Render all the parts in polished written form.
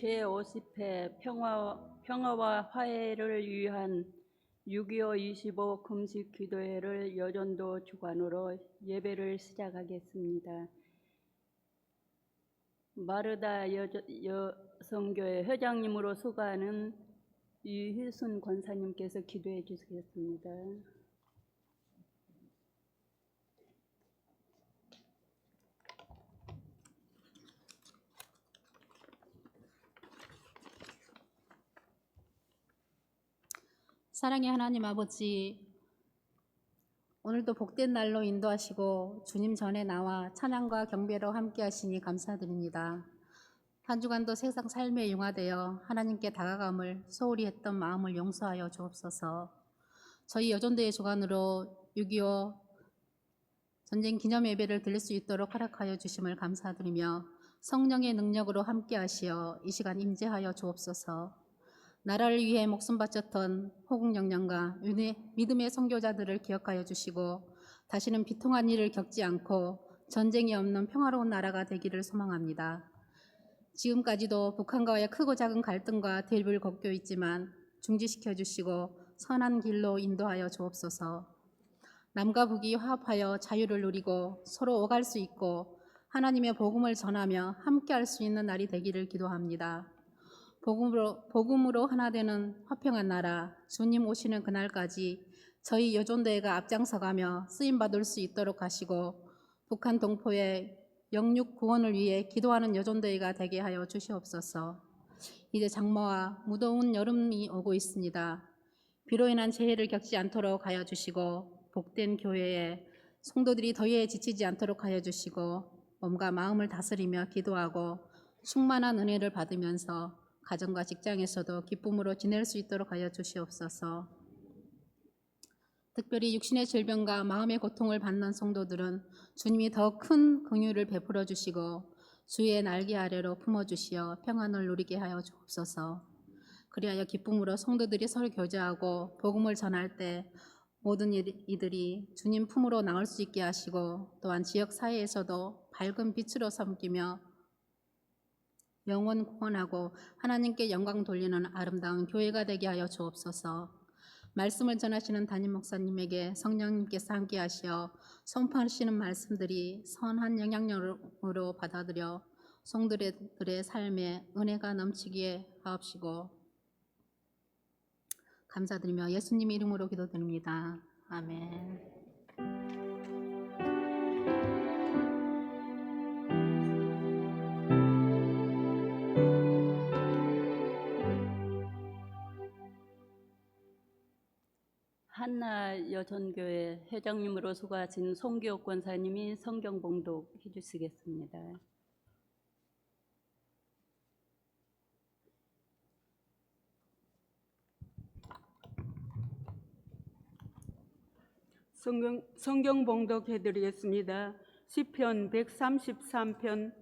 제50회 평화와 화해를 위한 6.25 25 금식 기도회를 여전도 주관으로 예배를 시작하겠습니다. 마르다 여성교회 회장님으로 수고하는 유희순 권사님께서 기도해 주시겠습니다. 사랑의 하나님 아버지, 오늘도 복된 날로 인도하시고 주님 전에 나와 찬양과 경배로 함께 하시니 감사드립니다. 한 주간도 세상 삶에 융화되어 하나님께 다가감을 소홀히 했던 마음을 용서하여 주옵소서. 저희 여전도의 주관으로 6.25 전쟁 기념 예배를 드릴 수 있도록 허락하여 주심을 감사드리며 성령의 능력으로 함께 하시어 이 시간 임재하여 주옵소서. 나라를 위해 목숨 바쳤던 호국영령과 믿음의 선교자들을 기억하여 주시고 다시는 비통한 일을 겪지 않고 전쟁이 없는 평화로운 나라가 되기를 소망합니다. 지금까지도 북한과의 크고 작은 갈등과 대립을 겪고 있지만 중지시켜 주시고 선한 길로 인도하여 주옵소서. 남과 북이 화합하여 자유를 누리고 서로 오갈 수 있고 하나님의 복음을 전하며 함께할 수 있는 날이 되기를 기도합니다. 복음으로 하나 되는 화평한 나라, 주님 오시는 그날까지 저희 여전도회가 앞장서가며 쓰임받을 수 있도록 하시고 북한 동포의 영육 구원을 위해 기도하는 여전도회가 되게 하여 주시옵소서. 이제 장마와 무더운 여름이 오고 있습니다. 비로 인한 재해를 겪지 않도록 하여 주시고 복된 교회에 성도들이 더위에 지치지 않도록 하여 주시고 몸과 마음을 다스리며 기도하고 충만한 은혜를 받으면서 가정과 직장에서도 기쁨으로 지낼 수 있도록 하여 주시옵소서. 특별히 육신의 질병과 마음의 고통을 받는 성도들은 주님이 더 큰 긍휼을 베풀어 주시고 주의 날개 아래로 품어주시어 평안을 누리게 하여 주옵소서. 그리하여 기쁨으로 성도들이 서로 교제하고 복음을 전할 때 모든 이들이 주님 품으로 나올 수 있게 하시고 또한 지역 사회에서도 밝은 빛으로 섬기며 영원 구원하고 하나님께 영광 돌리는 아름다운 교회가 되게 하여 주옵소서. 말씀을 전하시는 담임 목사님에게 성령님께서 함께 하시어 선포하시는 말씀들이 선한 영향력으로 받아들여 성도들의 삶에 은혜가 넘치게 하옵시고 감사드리며 예수님 이름으로 기도드립니다. 아멘. 한나 여전교회 회장님으로 수고하신 송기옥 권사님이 성경 봉독해 주시겠습니다. 성경 봉독해 드리겠습니다. 시편 133편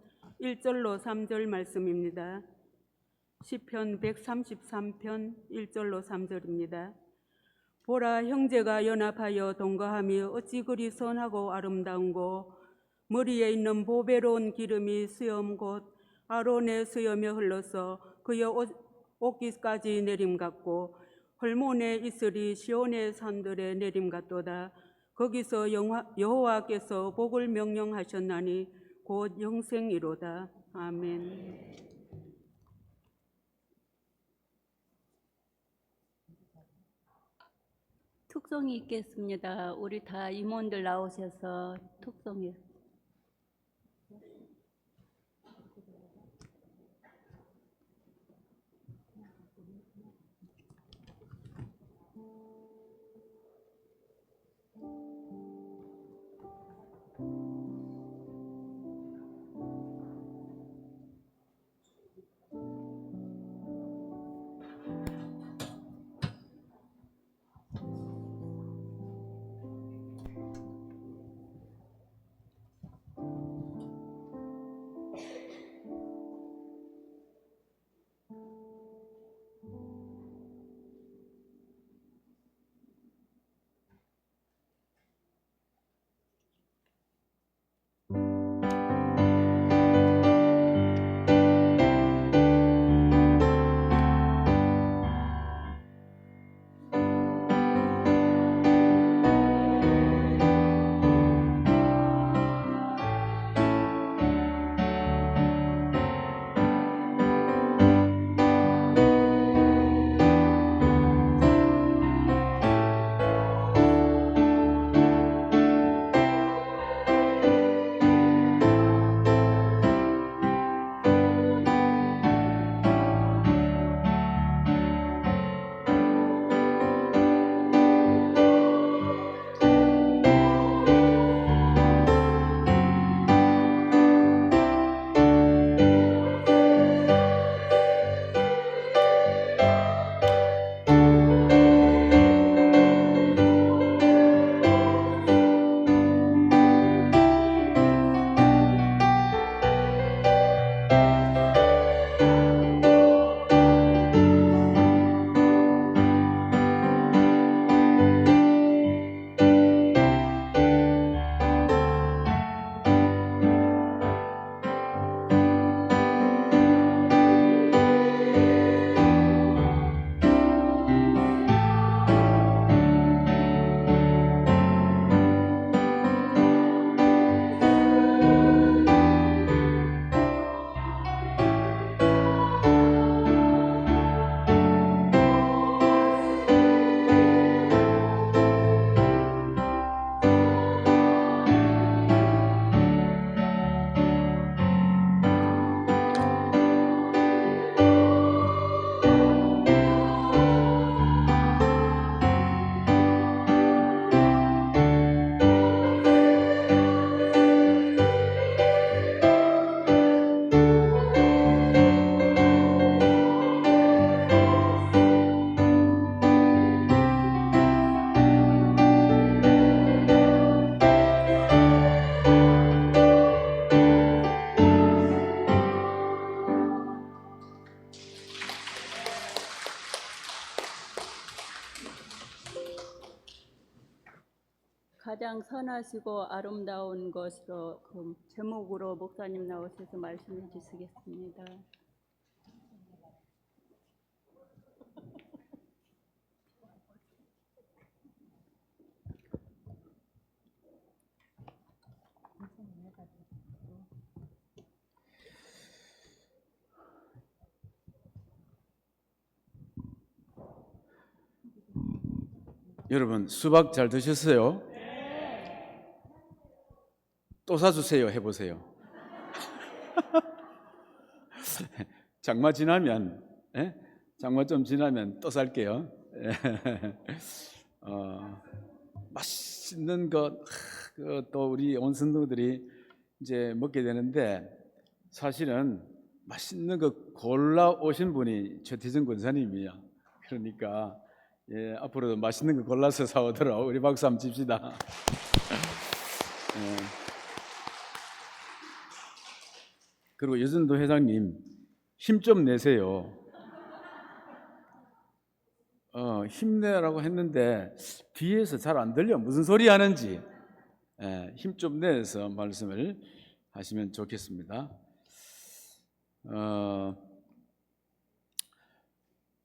1절로 3절 말씀입니다. 시편 133편 1절로 3절입니다. 보라, 형제가 연합하여 동거하며 어찌 그리 선하고 아름다운고 머리에 있는 보배로운 기름이 수염 곧 아론의 수염에 흘러서 그의 옷깃까지 내림 같고 헐몬의 이슬이 시온의 산들에 내림 같도다. 거기서 여호와께서 복을 명령하셨나니 곧 영생이로다. 아멘. 특송이 있겠습니다. 우리 다 임원들 나오셔서 특송이. 가장 선하시고 아름다운 것으로 그 제목으로 목사님 나오셔서 말씀해 주시겠습니다. 여러분 수박 잘 드셨어요? 또 사주세요 해보세요. 장마 지나면, 장마 좀 지나면 또 살게요. 맛있는 것, 또 우리 온 성도들이 이제 먹게 되는데, 사실은 맛있는 거 골라 오신 분이 최태정 권사님이야. 그러니까 앞으로도 맛있는 거 골라서 사오도록 우리 박수 한번 칩시다. 그리고 여전도 회장님 힘 좀 내세요. 힘내라고 했는데 뒤에서 잘 안 들려. 무슨 소리 하는지 힘 좀 내서 말씀을 하시면 좋겠습니다.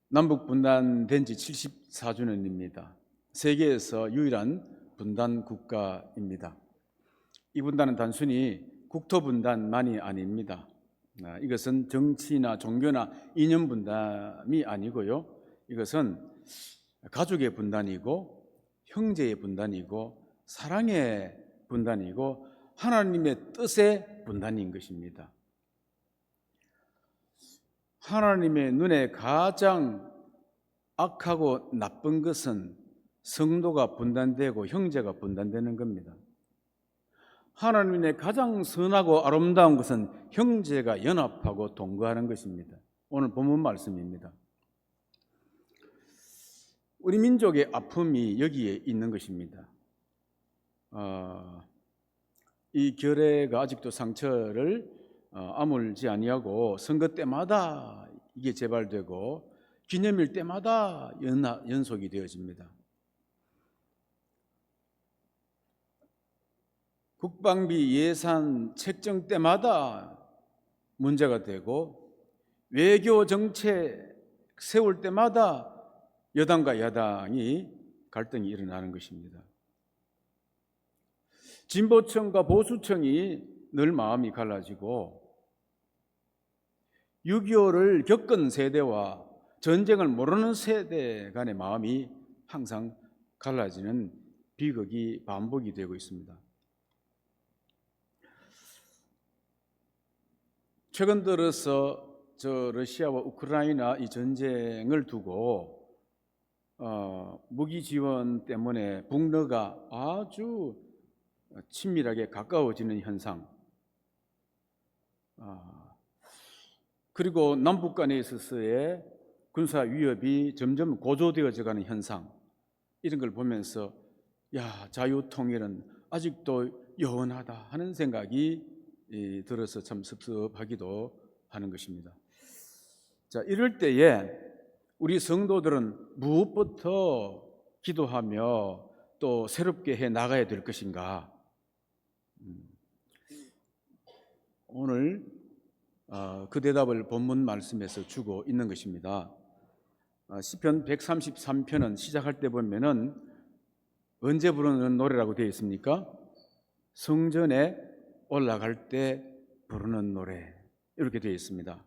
남북 분단된 지 74주년입니다. 세계에서 유일한 분단 국가입니다. 이 분단은 단순히 국토 분단만이 아닙니다. 이것은 정치나 종교나 이념 분단이 아니고요. 이것은 가족의 분단이고 형제의 분단이고 사랑의 분단이고 하나님의 뜻의 분단인 것입니다. 하나님의 눈에 가장 악하고 나쁜 것은 성도가 분단되고 형제가 분단되는 겁니다. 하나님의 가장 선하고 아름다운 것은 형제가 연합하고 동거하는 것입니다. 오늘 본문 말씀입니다. 우리 민족의 아픔이 여기에 있는 것입니다. 이 결례가 아직도 상처를 아물지 아니하고 선거 때마다 이게 재발되고 기념일 때마다 연속이 되어집니다. 국방비 예산 책정 때마다 문제가 되고 외교 정책 세울 때마다 여당과 야당이 갈등이 일어나는 것입니다. 진보층과 보수층이 늘 마음이 갈라지고 6.25를 겪은 세대와 전쟁을 모르는 세대 간의 마음이 항상 갈라지는 비극이 반복이 되고 있습니다. 최근 들어서 러시아와 우크라이나 이 전쟁을 두고 무기 지원 때문에 북러가 아주 친밀하게 가까워지는 현상, 그리고 남북 간에 있어서의 군사 위협이 점점 고조되어져 가는 현상, 이런 걸 보면서 자유통일은 아직도 여원하다 하는 생각이 들어서 참 섭섭하기도 하는 것입니다. 자, 이럴 때에 우리 성도들은 무엇부터 기도하며 또 새롭게 해 나가야 될 것인가? 오늘 그 대답을 본문 말씀에서 주고 있는 것입니다. 시편 133편은 시작할 때 보면은 언제 부르는 노래라고 되어 있습니까? 성전에 올라갈 때 부르는 노래, 이렇게 되어 있습니다.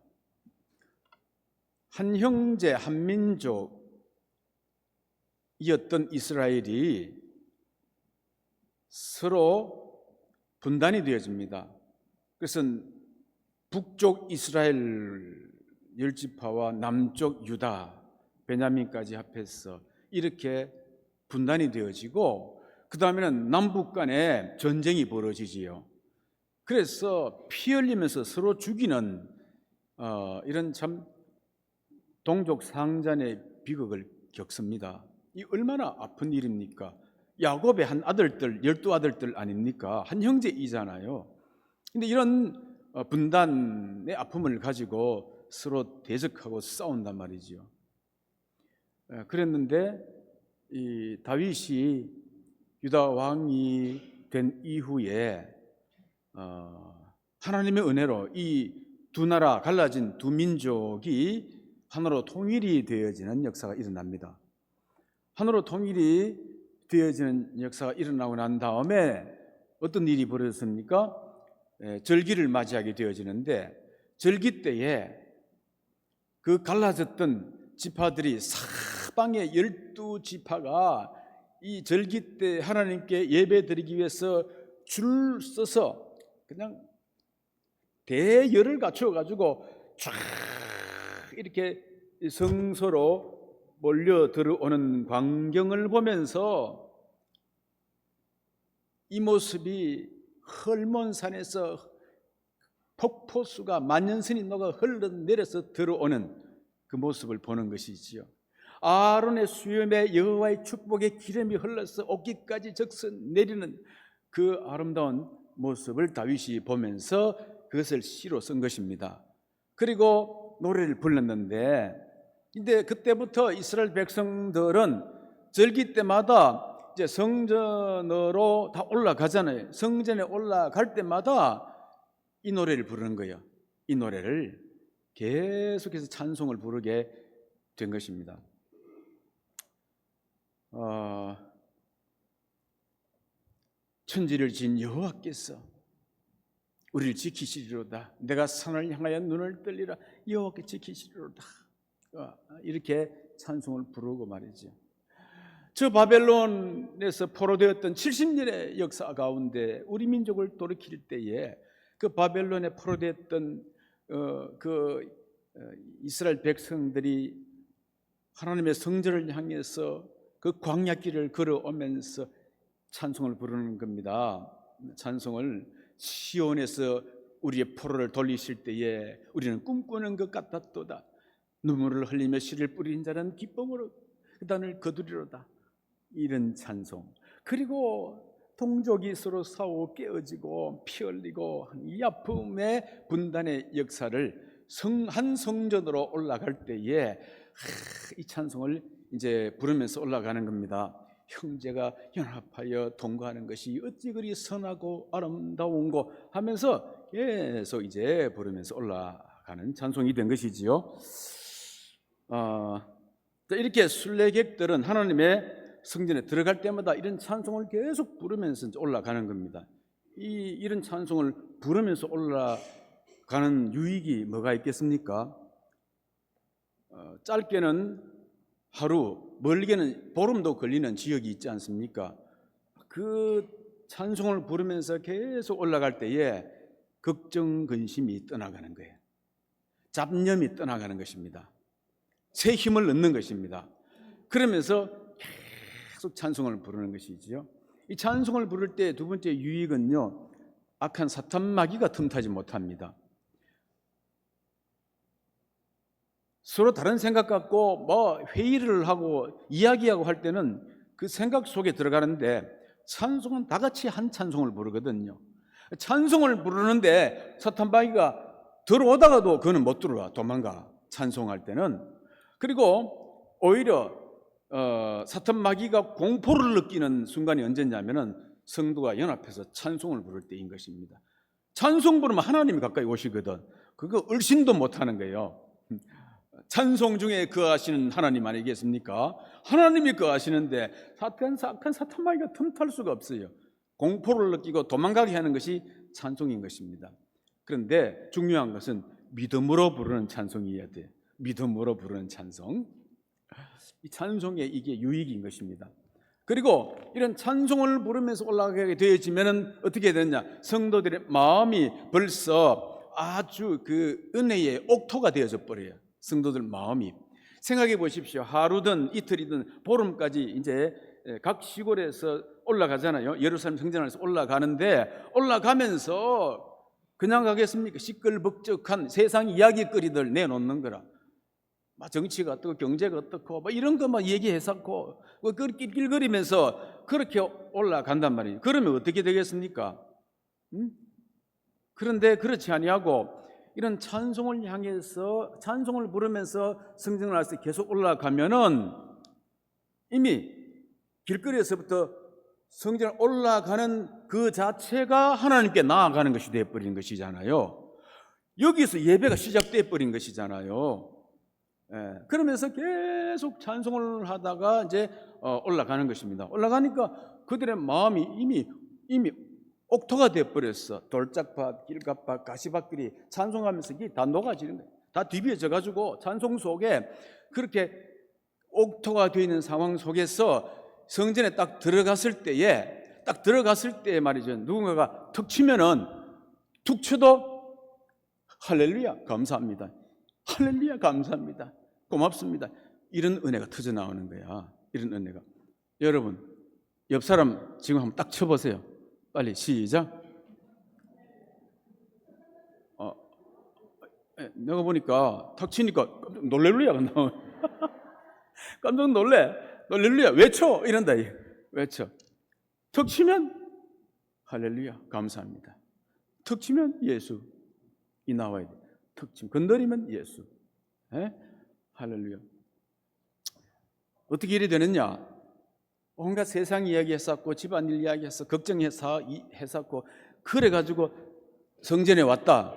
한 형제 한 민족이었던 이스라엘이 서로 분단이 되어집니다. 그래서 북쪽 이스라엘 10지파와 남쪽 유다, 베냐민까지 합해서 이렇게 분단이 되어지고 그 다음에는 남북 간에 전쟁이 벌어지지요. 그래서 피 흘리면서 서로 죽이는 이런 참 동족 상잔의 비극을 겪습니다. 이 얼마나 아픈 일입니까? 야곱의 한 아들들, 12아들들 아닙니까? 한 형제이잖아요. 근데 이런 분단의 아픔을 가지고 서로 대적하고 싸운단 말이죠. 그랬는데 이 다윗이 유다 왕이 된 이후에 하나님의 은혜로 이 두 나라 갈라진 두 민족이 하나로 통일이 되어지는 역사가 일어납니다. 하나로 통일이 되어지는 역사가 일어나고 난 다음에 어떤 일이 벌어졌습니까? 절기를 맞이하게 되어지는데, 절기 때에 그 갈라졌던 지파들이 사방의 12지파가 이 절기 때 하나님께 예배 드리기 위해서 줄 서서 그냥 대열을 갖추어 가지고 쫙 이렇게 성소로 몰려 들어오는 광경을 보면서 이 모습이 헐몬산에서 폭포수가 만년선이 녹아 흘러내려서 들어오는 그 모습을 보는 것이지요. 아론의 수염에 여호와의 축복의 기름이 흘러서 옷깃까지 적서 내리는 그 아름다운 모습을 다윗이 보면서 그것을 시로 쓴 것입니다. 그리고 노래를 불렀는데, 근데 그때부터 이스라엘 백성들은 절기 때마다 이제 성전으로 다 올라가잖아요. 성전에 올라갈 때마다 이 노래를 부르는 거예요. 이 노래를 계속해서 찬송을 부르게 된 것입니다. 천지를 지은 여호와께서 우리를 지키시리로다. 내가 산을 향하여 눈을 떨리라. 여호와께 지키시리로다. 이렇게 찬송을 부르고 말이죠. 저 바벨론에서 포로되었던 70년의 역사 가운데 우리 민족을 돌이킬 때에 그 바벨론에 포로되었던 이스라엘 백성들이 하나님의 성전을 향해서 그 광야길을 걸어오면서 찬송을 부르는 겁니다. 찬송을 시온에서 우리의 포로를 돌리실 때에 우리는 꿈꾸는 것 같았도다. 눈물을 흘리며 씨를 뿌린 자는 기쁨으로 그 단을 거두리로다. 이런 찬송. 그리고 동족이 서로 싸워 깨어지고 피 흘리고 이 아픔의 분단의 역사를 한 성전으로 올라갈 때에 이 찬송을 이제 부르면서 올라가는 겁니다. 형제가 연합하여 동거하는 것이 어찌 그리 선하고 아름다운고 하면서 계속 이제 부르면서 올라가는 찬송이 된 것이지요. 이렇게 순례객들은 하나님의 성전에 들어갈 때마다 이런 찬송을 계속 부르면서 올라가는 겁니다. 이런 찬송을 부르면서 올라가는 유익이 뭐가 있겠습니까? 짧게는 하루, 멀게는 보름도 걸리는 지역이 있지 않습니까? 그 찬송을 부르면서 계속 올라갈 때에 걱정, 근심이 떠나가는 거예요. 잡념이 떠나가는 것입니다. 새 힘을 얻는 것입니다. 그러면서 계속 찬송을 부르는 것이지요. 이 찬송을 부를 때 두 번째 유익은요, 악한 사탄 마귀가 틈타지 못합니다. 서로 다른 생각 갖고 회의를 하고 이야기하고 할 때는 그 생각 속에 들어가는데, 찬송은 다 같이 한 찬송을 부르거든요. 찬송을 부르는데 사탄 마귀가 들어오다가도 그는 못 들어와, 도망가, 찬송할 때는. 그리고 오히려 사탄 마귀가 공포를 느끼는 순간이 언제냐면은 성도가 연합해서 찬송을 부를 때인 것입니다. 찬송 부르면 하나님이 가까이 오시거든. 그거 얼씬도 못하는 거예요. 찬송 중에 거하시는 하나님 아니겠습니까? 하나님이 거하시는데 악한 사탄 마귀가 틈탈 수가 없어요. 공포를 느끼고 도망가게 하는 것이 찬송인 것입니다. 그런데 중요한 것은 믿음으로 부르는 찬송이어야 돼요. 믿음으로 부르는 찬송. 이 찬송에 이게 유익인 것입니다. 그리고 이런 찬송을 부르면서 올라가게 되어지면은 어떻게 되느냐? 성도들의 마음이 벌써 아주 그 은혜의 옥토가 되어져 버려요. 성도들 마음이. 생각해 보십시오. 하루든 이틀이든 보름까지 이제 각 시골에서 올라가잖아요. 예루살렘 성전에서 올라가는데, 올라가면서 그냥 가겠습니까? 시끌벅적한 세상 이야기거리들 내놓는 거라. 정치가 어떻고 경제가 어떻고 이런 것만 얘기해서고 낄낄거리면서 그렇게 올라간단 말이에요. 그러면 어떻게 되겠습니까? 그런데 그렇지 아니하고 이런 찬송을 향해서 찬송을 부르면서 성전을 와서 계속 올라가면은 이미 길거리에서부터 성전에 올라가는 그 자체가 하나님께 나아가는 것이 되어버린 것이잖아요. 여기서 예배가 시작돼 버린 것이잖아요. 그러면서 계속 찬송을 하다가 이제 올라가는 것입니다. 올라가니까 그들의 마음이 이미 옥토가 되어버렸어. 돌짝밭, 길갑밭, 가시밭길이 찬송하면서 이게 다 녹아지는 거예요. 다 뒤비어져 가지고 찬송 속에 그렇게 옥토가 되어 있는 상황 속에서 성전에 딱 들어갔을 때에 말이죠. 누군가가 툭 치면은 툭 쳐도 할렐루야 감사합니다. 할렐루야 감사합니다. 고맙습니다. 이런 은혜가 터져 나오는 거야. 이런 은혜가. 여러분 옆 사람 지금 한번 딱 쳐보세요. 빨리 시작. 내가 보니까 탁 치니까 깜짝 놀렐루야가 나와. 깜짝 놀래. 놀렐루야 외쳐 이런다. 외쳐. 턱 치면 할렐루야 감사합니다. 턱 치면 예수 이 나와야 돼. 턱 치면 건드리면 예수. 할렐루야. 어떻게 일이 되느냐? 온갖 세상 이야기 했었고 집안일 이야기 했어 걱정해서 했었고 그래가지고 성전에 왔다.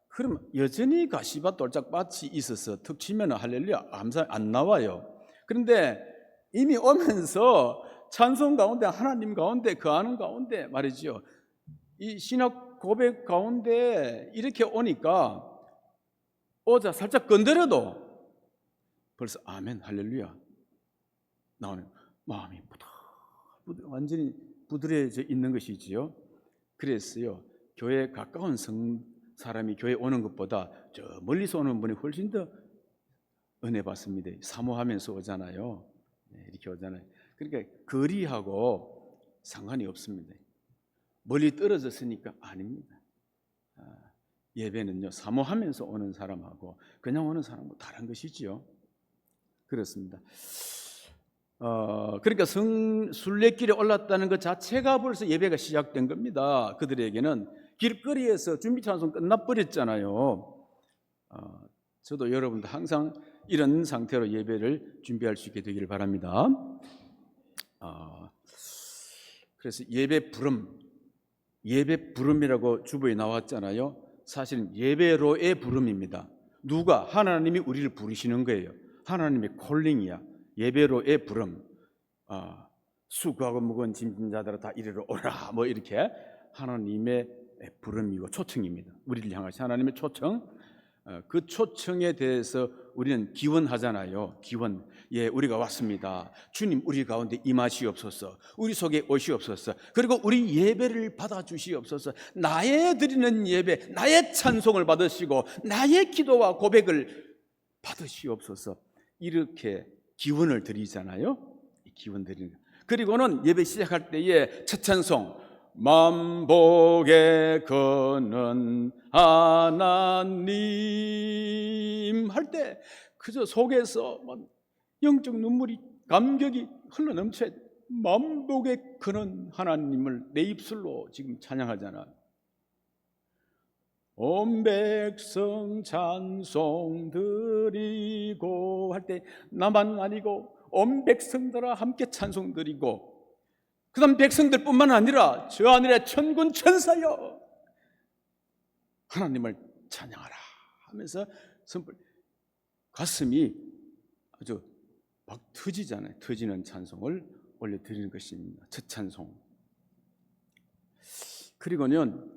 그럼 여전히 가시밭 돌짝밭이 있어서 턱 치면 할렐루야 감사 안 나와요. 그런데 이미 오면서 찬송 가운데 하나님 가운데 거하는 가운데 말이죠. 이 신학 고백 가운데 이렇게 오니까 오자 살짝 건드려도 벌써 아멘 할렐루야 나오는 마음이 완전히 부드러워져 있는 것이지요. 그랬어요. 교회에 가까운 사람이 교회에 오는 것보다 저 멀리서 오는 분이 훨씬 더 은혜 받습니다. 사모하면서 오잖아요. 이렇게 오잖아요. 그러니까 거리하고 상관이 없습니다. 멀리 떨어졌으니까 아닙니다. 예배는요 사모하면서 오는 사람하고 그냥 오는 사람하고 다른 것이지요. 그렇습니다. 그러니까 순례길에 올랐다는 것 자체가 벌써 예배가 시작된 겁니다. 그들에게는 길거리에서 준비 찬송 끝나버렸잖아요. 저도 여러분도 항상 이런 상태로 예배를 준비할 수 있게 되기를 바랍니다. 그래서 예배 부름이라고 주보에 나왔잖아요. 사실은 예배로의 부름입니다. 누가? 하나님이 우리를 부르시는 거예요. 하나님의 콜링이야. 예배로의 부름. 수고하고 무거운 짐진 자들아 다 이리로 오라. 뭐 이렇게 하나님의 부름이고 초청입니다. 우리를 향하신 하나님의 초청. 그 초청에 대해서 우리는 기원하잖아요. 기원. 예, 우리가 왔습니다. 주님 우리 가운데 임하시옵소서. 우리 속에 오시옵소서. 그리고 우리 예배를 받아주시옵소서. 나의 드리는 예배, 나의 찬송을 받으시고 나의 기도와 고백을 받으시옵소서. 이렇게 기원을 드리잖아요. 기원 드리는. 그리고는 예배 시작할 때에 첫 찬송 만복에 거는 하나님 할 때 그저 속에서 영적 눈물이 감격이 흘러넘쳐야 돼. 만복에 거는 하나님을 내 입술로 지금 찬양하잖아. 온 백성 찬송 드리고 할 때 나만 아니고 온 백성들아 함께 찬송 드리고 그 다음 백성들뿐만 아니라 저 하늘의 천군 천사여 하나님을 찬양하라 하면서 가슴이 아주 막 터지잖아요. 터지는 찬송을 올려드리는 것입니다. 첫 찬송. 그리고는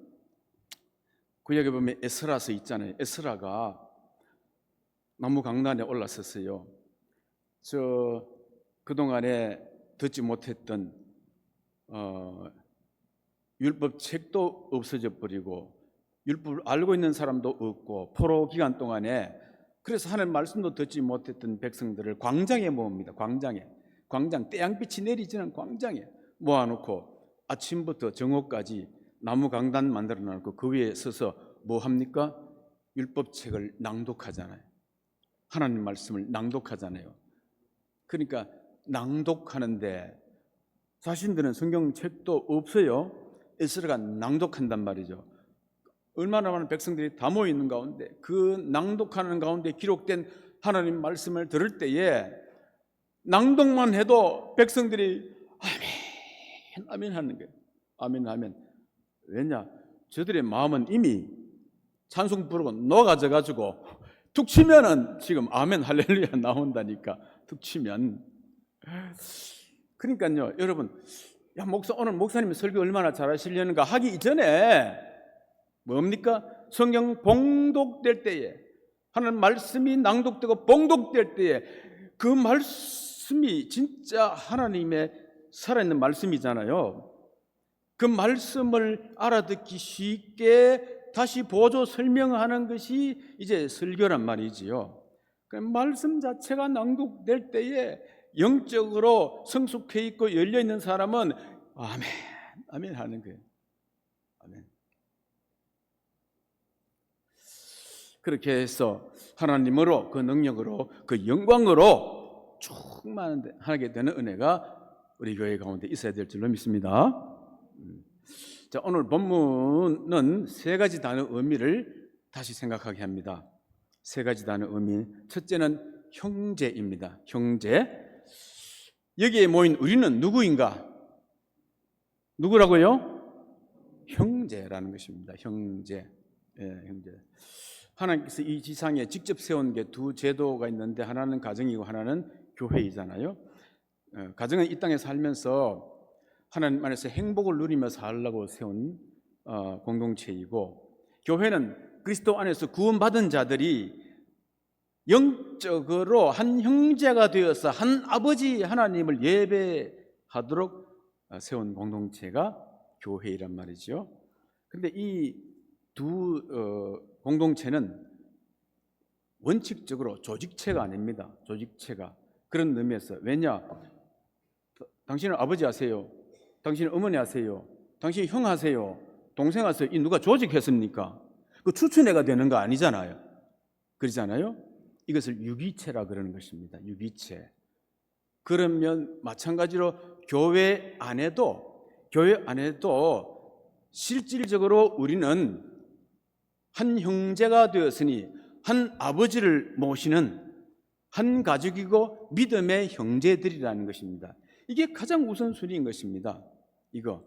구약에 보면 에스라서 있잖아요. 에스라가 나무 강단에 올라섰어요. 그동안에 듣지 못했던 율법 책도 없어져 버리고 율법을 알고 있는 사람도 없고 포로 기간 동안에 그래서 하나님 말씀도 듣지 못했던 백성들을 광장에 모읍니다. 광장 태양빛이 내리지는 광장에 모아놓고 아침부터 정오까지 나무 강단 만들어 놓고 그 위에 서서 뭐 합니까? 율법책을 낭독하잖아요. 하나님 말씀을 낭독하잖아요. 그러니까 낭독하는데 자신들은 성경책도 없어요. 에스라가 낭독한단 말이죠. 얼마나 많은 백성들이 다 모여 있는 가운데 그 낭독하는 가운데 기록된 하나님 말씀을 들을 때에 낭독만 해도 백성들이 아멘 아멘 하는 거예요. 아멘 하면. 왜냐? 저들의 마음은 이미 찬송 부르고 녹아져가지고 툭 치면은 지금 아멘 할렐루야 나온다니까. 툭 치면. 그러니까요, 여러분, 야, 오늘 목사님이 설교 얼마나 잘하시려는가 하기 이전에 뭡니까? 성경 봉독될 때에, 하나님 말씀이 낭독되고 봉독될 때에 그 말씀이 진짜 하나님의 살아있는 말씀이잖아요. 그 말씀을 알아듣기 쉽게 다시 보조 설명하는 것이 이제 설교란 말이지요. 그 말씀 자체가 낭독될 때에 영적으로 성숙해 있고 열려 있는 사람은 아멘, 아멘 하는 거예요. 아멘. 그렇게 해서 하나님으로, 그 능력으로, 그 영광으로 충만하게 되는 은혜가 우리 교회 가운데 있어야 될 줄로 믿습니다. 자, 오늘 본문은 세 가지 단어 의미를 다시 생각하게 합니다. 세 가지 단어 의미. 첫째는 형제입니다. 형제. 여기에 모인 우리는 누구인가? 누구라고요? 형제라는 것입니다. 형제. 예, 형제. 하나님께서 이 지상에 직접 세운 게 두 제도가 있는데 하나는 가정이고 하나는 교회이잖아요. 가정은 이 땅에 살면서 하나님 안에서 행복을 누리며 살려고 세운 공동체이고, 교회는 그리스도 안에서 구원받은 자들이 영적으로 한 형제가 되어서 한 아버지 하나님을 예배하도록 세운 공동체가 교회이란 말이죠. 그런데 이 두 공동체는 원칙적으로 조직체가 아닙니다. 조직체가. 그런 의미에서. 왜냐? 당신은 아버지 아세요? 당신은 어머니 아세요? 당신이 형 아세요? 동생 아세요? 이 누가 조직했습니까? 그 추천회가 되는 거 아니잖아요. 그러잖아요. 이것을 유기체라 그러는 것입니다. 유기체. 그러면 마찬가지로 교회 안에도 실질적으로 우리는 한 형제가 되었으니 한 아버지를 모시는 한 가족이고 믿음의 형제들이라는 것입니다. 이게 가장 우선순위인 것입니다. 이거.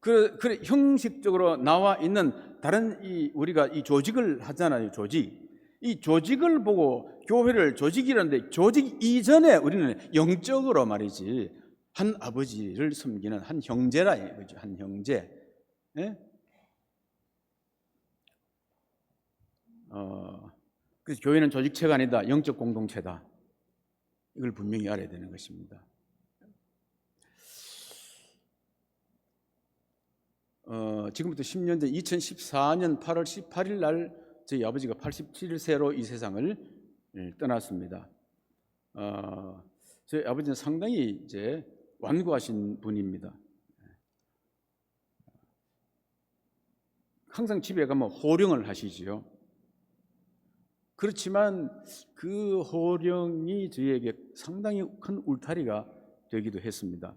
그래 형식적으로 나와 있는 다른 우리가 이 조직을 하잖아요. 조직. 이 조직을 보고 교회를 조직이라는데, 조직 이전에 우리는 영적으로 말이지 한 아버지를 섬기는 한 형제라 이거죠. 한 형제. 예? 그래서 교회는 조직체가 아니다. 영적 공동체다. 이걸 분명히 알아야 되는 것입니다. 지금부터 10년 전 2014년 8월 18일 날 저희 아버지가 87세로 이 세상을 떠났습니다. 저희 아버지는 상당히 이제 완고하신 분입니다. 항상 집에 가면 호령을 하시지요. 그렇지만 그 호령이 저희에게 상당히 큰 울타리가 되기도 했습니다.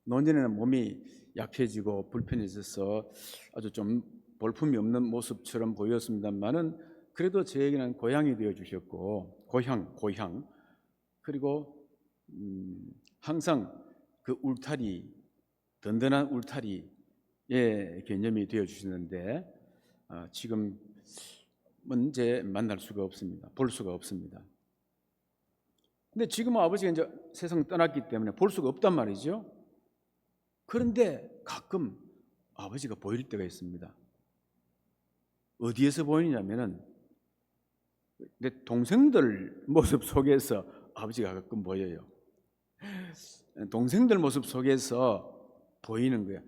노년에는 몸이 약해지고 불편해져서 아주 좀 볼품이 없는 모습처럼 보였습니다만은 그래도 저에게는 고향이 되어 주셨고, 고향 그리고 항상 그 울타리, 든든한 울타리의 개념이 되어 주시는데 지금은 이제 만날 수가 없습니다. 볼 수가 없습니다. 근데 지금은 아버지가 이제 세상 떠났기 때문에 볼 수가 없단 말이죠. 그런데 가끔 아버지가 보일 때가 있습니다. 어디에서 보이냐면은 내 동생들 모습 속에서 아버지가 가끔 보여요. 동생들 모습 속에서 보이는 거야.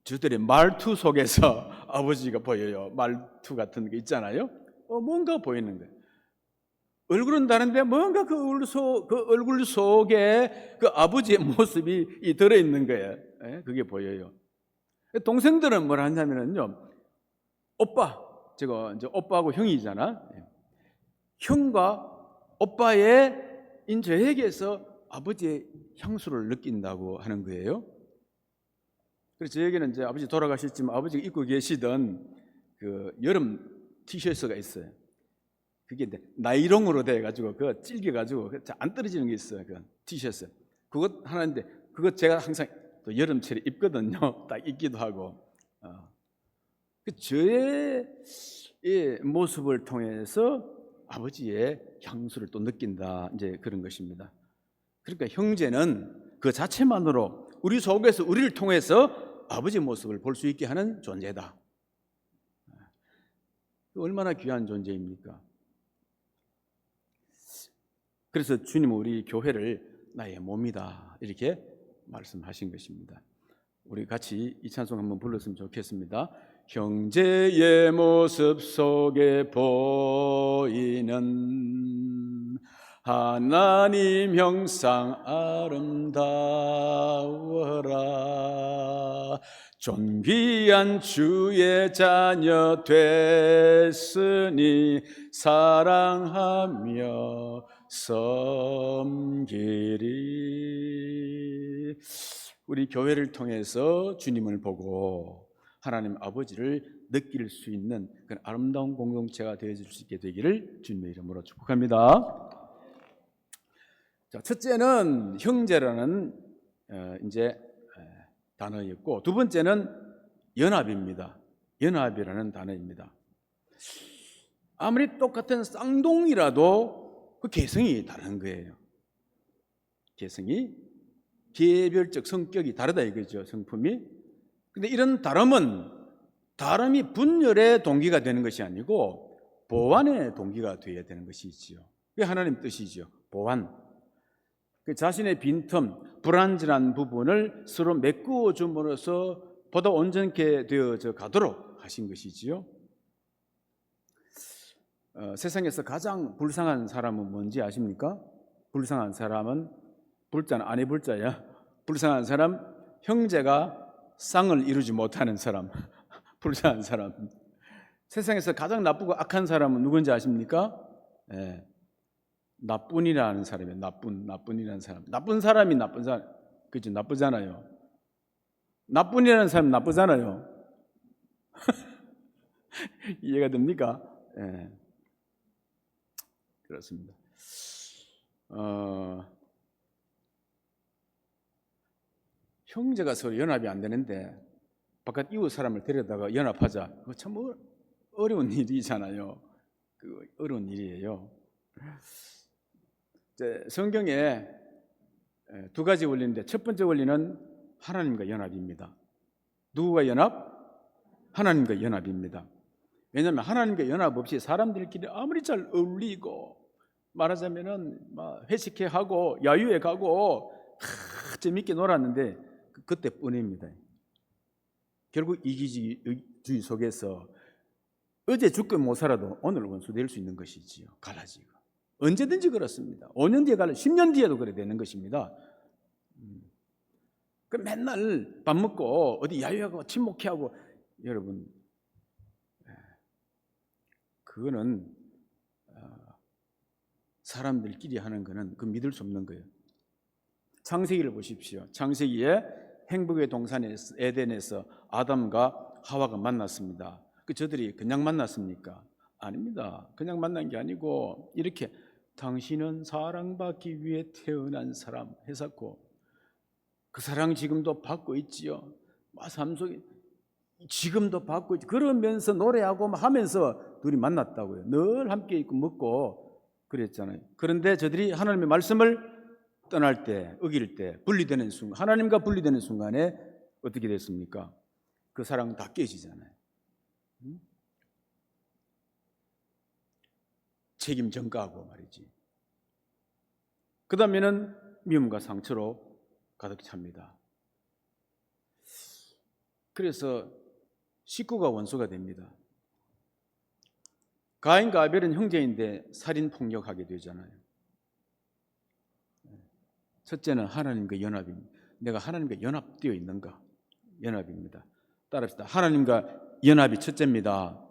저들의 말투 속에서 아버지가 보여요. 말투 같은 게 있잖아요. 뭔가 보이는 거예요. 얼굴은 다른데 뭔가 그 얼굴 속에 그 아버지의 모습이 들어있는 거예요. 그게 보여요. 동생들은 뭘 하냐면요, 제가 이제 오빠하고 형이잖아. 형과 오빠의 저에게서 아버지의 향수를 느낀다고 하는 거예요. 그래서 저에게는 이제 아버지 돌아가셨지만 아버지가 입고 계시던 그 여름 티셔츠가 있어요. 그게 나이롱으로 돼가지고 그 찔겨가지고 안 떨어지는 게 있어요. 그 티셔츠. 그것 하나인데 그거 제가 항상 또 여름철에 입거든요. 딱 입기도 하고. 저의 이 모습을 통해서 아버지의 향수를 또 느낀다. 이제 그런 것입니다. 그러니까 형제는 그 자체만으로 우리 속에서 우리를 통해서 아버지의 모습을 볼 수 있게 하는 존재다. 얼마나 귀한 존재입니까? 그래서 주님은 우리 교회를 나의 몸이다 이렇게 말씀하신 것입니다. 우리 같이 이 찬송 한번 불렀으면 좋겠습니다. 형제의 모습 속에 보이는 하나님 형상 아름다워라. 존귀한 주의 자녀 됐으니 사랑하며 섬기리. 우리 교회를 통해서 주님을 보고 하나님 아버지를 느낄 수 있는 그런 아름다운 공동체가 되어줄 수 있게 되기를 주님의 이름으로 축복합니다. 자, 첫째는 형제라는 이제 단어였고, 두 번째는 연합입니다. 연합이라는 단어입니다. 아무리 똑같은 쌍둥이라도 그 개성이 다른 거예요. 개성이 개별적 성격이 다르다 이거죠. 성품이. 근데 이런 다름이 분열의 동기가 되는 것이 아니고 보완의 동기가 되어야 되는 것이지요. 그게 하나님 뜻이죠. 보완. 그 자신의 빈틈, 불완전한 부분을 서로 메꾸어 줌으로써 보다 온전케 되어져 가도록 하신 것이지요. 세상에서 가장 불쌍한 사람은 뭔지 아십니까? 불쌍한 사람은 불자는 아니 불자야. 불쌍한 사람, 형제가 쌍을 이루지 못하는 사람. 불쌍한 사람. 세상에서 가장 나쁘고 악한 사람은 누군지 아십니까? 네. 나쁜이라는 사람이에요. 나쁜이라는 사람. 나쁜 사람이 나쁜 사람. 그죠? 나쁘잖아요. 나쁜이라는 사람 나쁘잖아요. 이해가 됩니까? 네. 그렇습니다. 형제가 서로 연합이 안 되는데 바깥 이웃 사람을 데려다가 연합하자. 그거 참 어려운 일이잖아요. 그 어려운 일이에요. 성경에 두 가지 원리인데 첫 번째 원리는 하나님과 연합입니다. 누구와 연합? 하나님과 연합입니다. 왜냐하면 하나님과 연합 없이 사람들끼리 아무리 잘 어울리고 말하자면은 회식회 하고 야유회 가고 재밌게 놀았는데 그때뿐입니다. 결국 이기주의 속에서 어제 죽고 못 살아도 오늘 원수 될 수 있는 것이지요. 갈라지고 언제든지 그렇습니다. 5년 뒤에 10년 뒤에도 그래 되는 것입니다. 그 맨날 밥 먹고 어디 야유하고 친목회하고 여러분 그거는 사람들끼리 하는 거는 그 믿을 수 없는 거예요. 창세기를 보십시오. 창세기에 행복의 동산 에덴에서 아담과 하와가 만났습니다. 저들이 그냥 만났습니까? 아닙니다. 그냥 만난 게 아니고 이렇게 당신은 사랑받기 위해 태어난 사람 했었고 그 사랑 지금도 받고 있지요. 삶 속에 지금도 받고 있지. 그러면서 노래하고 하면서 둘이 만났다고요. 늘 함께 있고 먹고 그랬잖아요. 그런데 저들이 하나님의 말씀을 떠날 때, 어길 때, 분리되는 순간, 하나님과 분리되는 순간에 어떻게 됐습니까? 그 사랑 다 깨지잖아요. 책임 전가하고 말이지. 그 다음에는 미움과 상처로 가득 찹니다. 그래서 식구가 원수가 됩니다. 가인과 아벨은 형제인데 살인 폭력하게 되잖아요. 첫째는 하나님과 연합입니다. 내가 하나님과 연합되어 있는가? 연합입니다. 따라합시다. 하나님과 연합이 첫째입니다.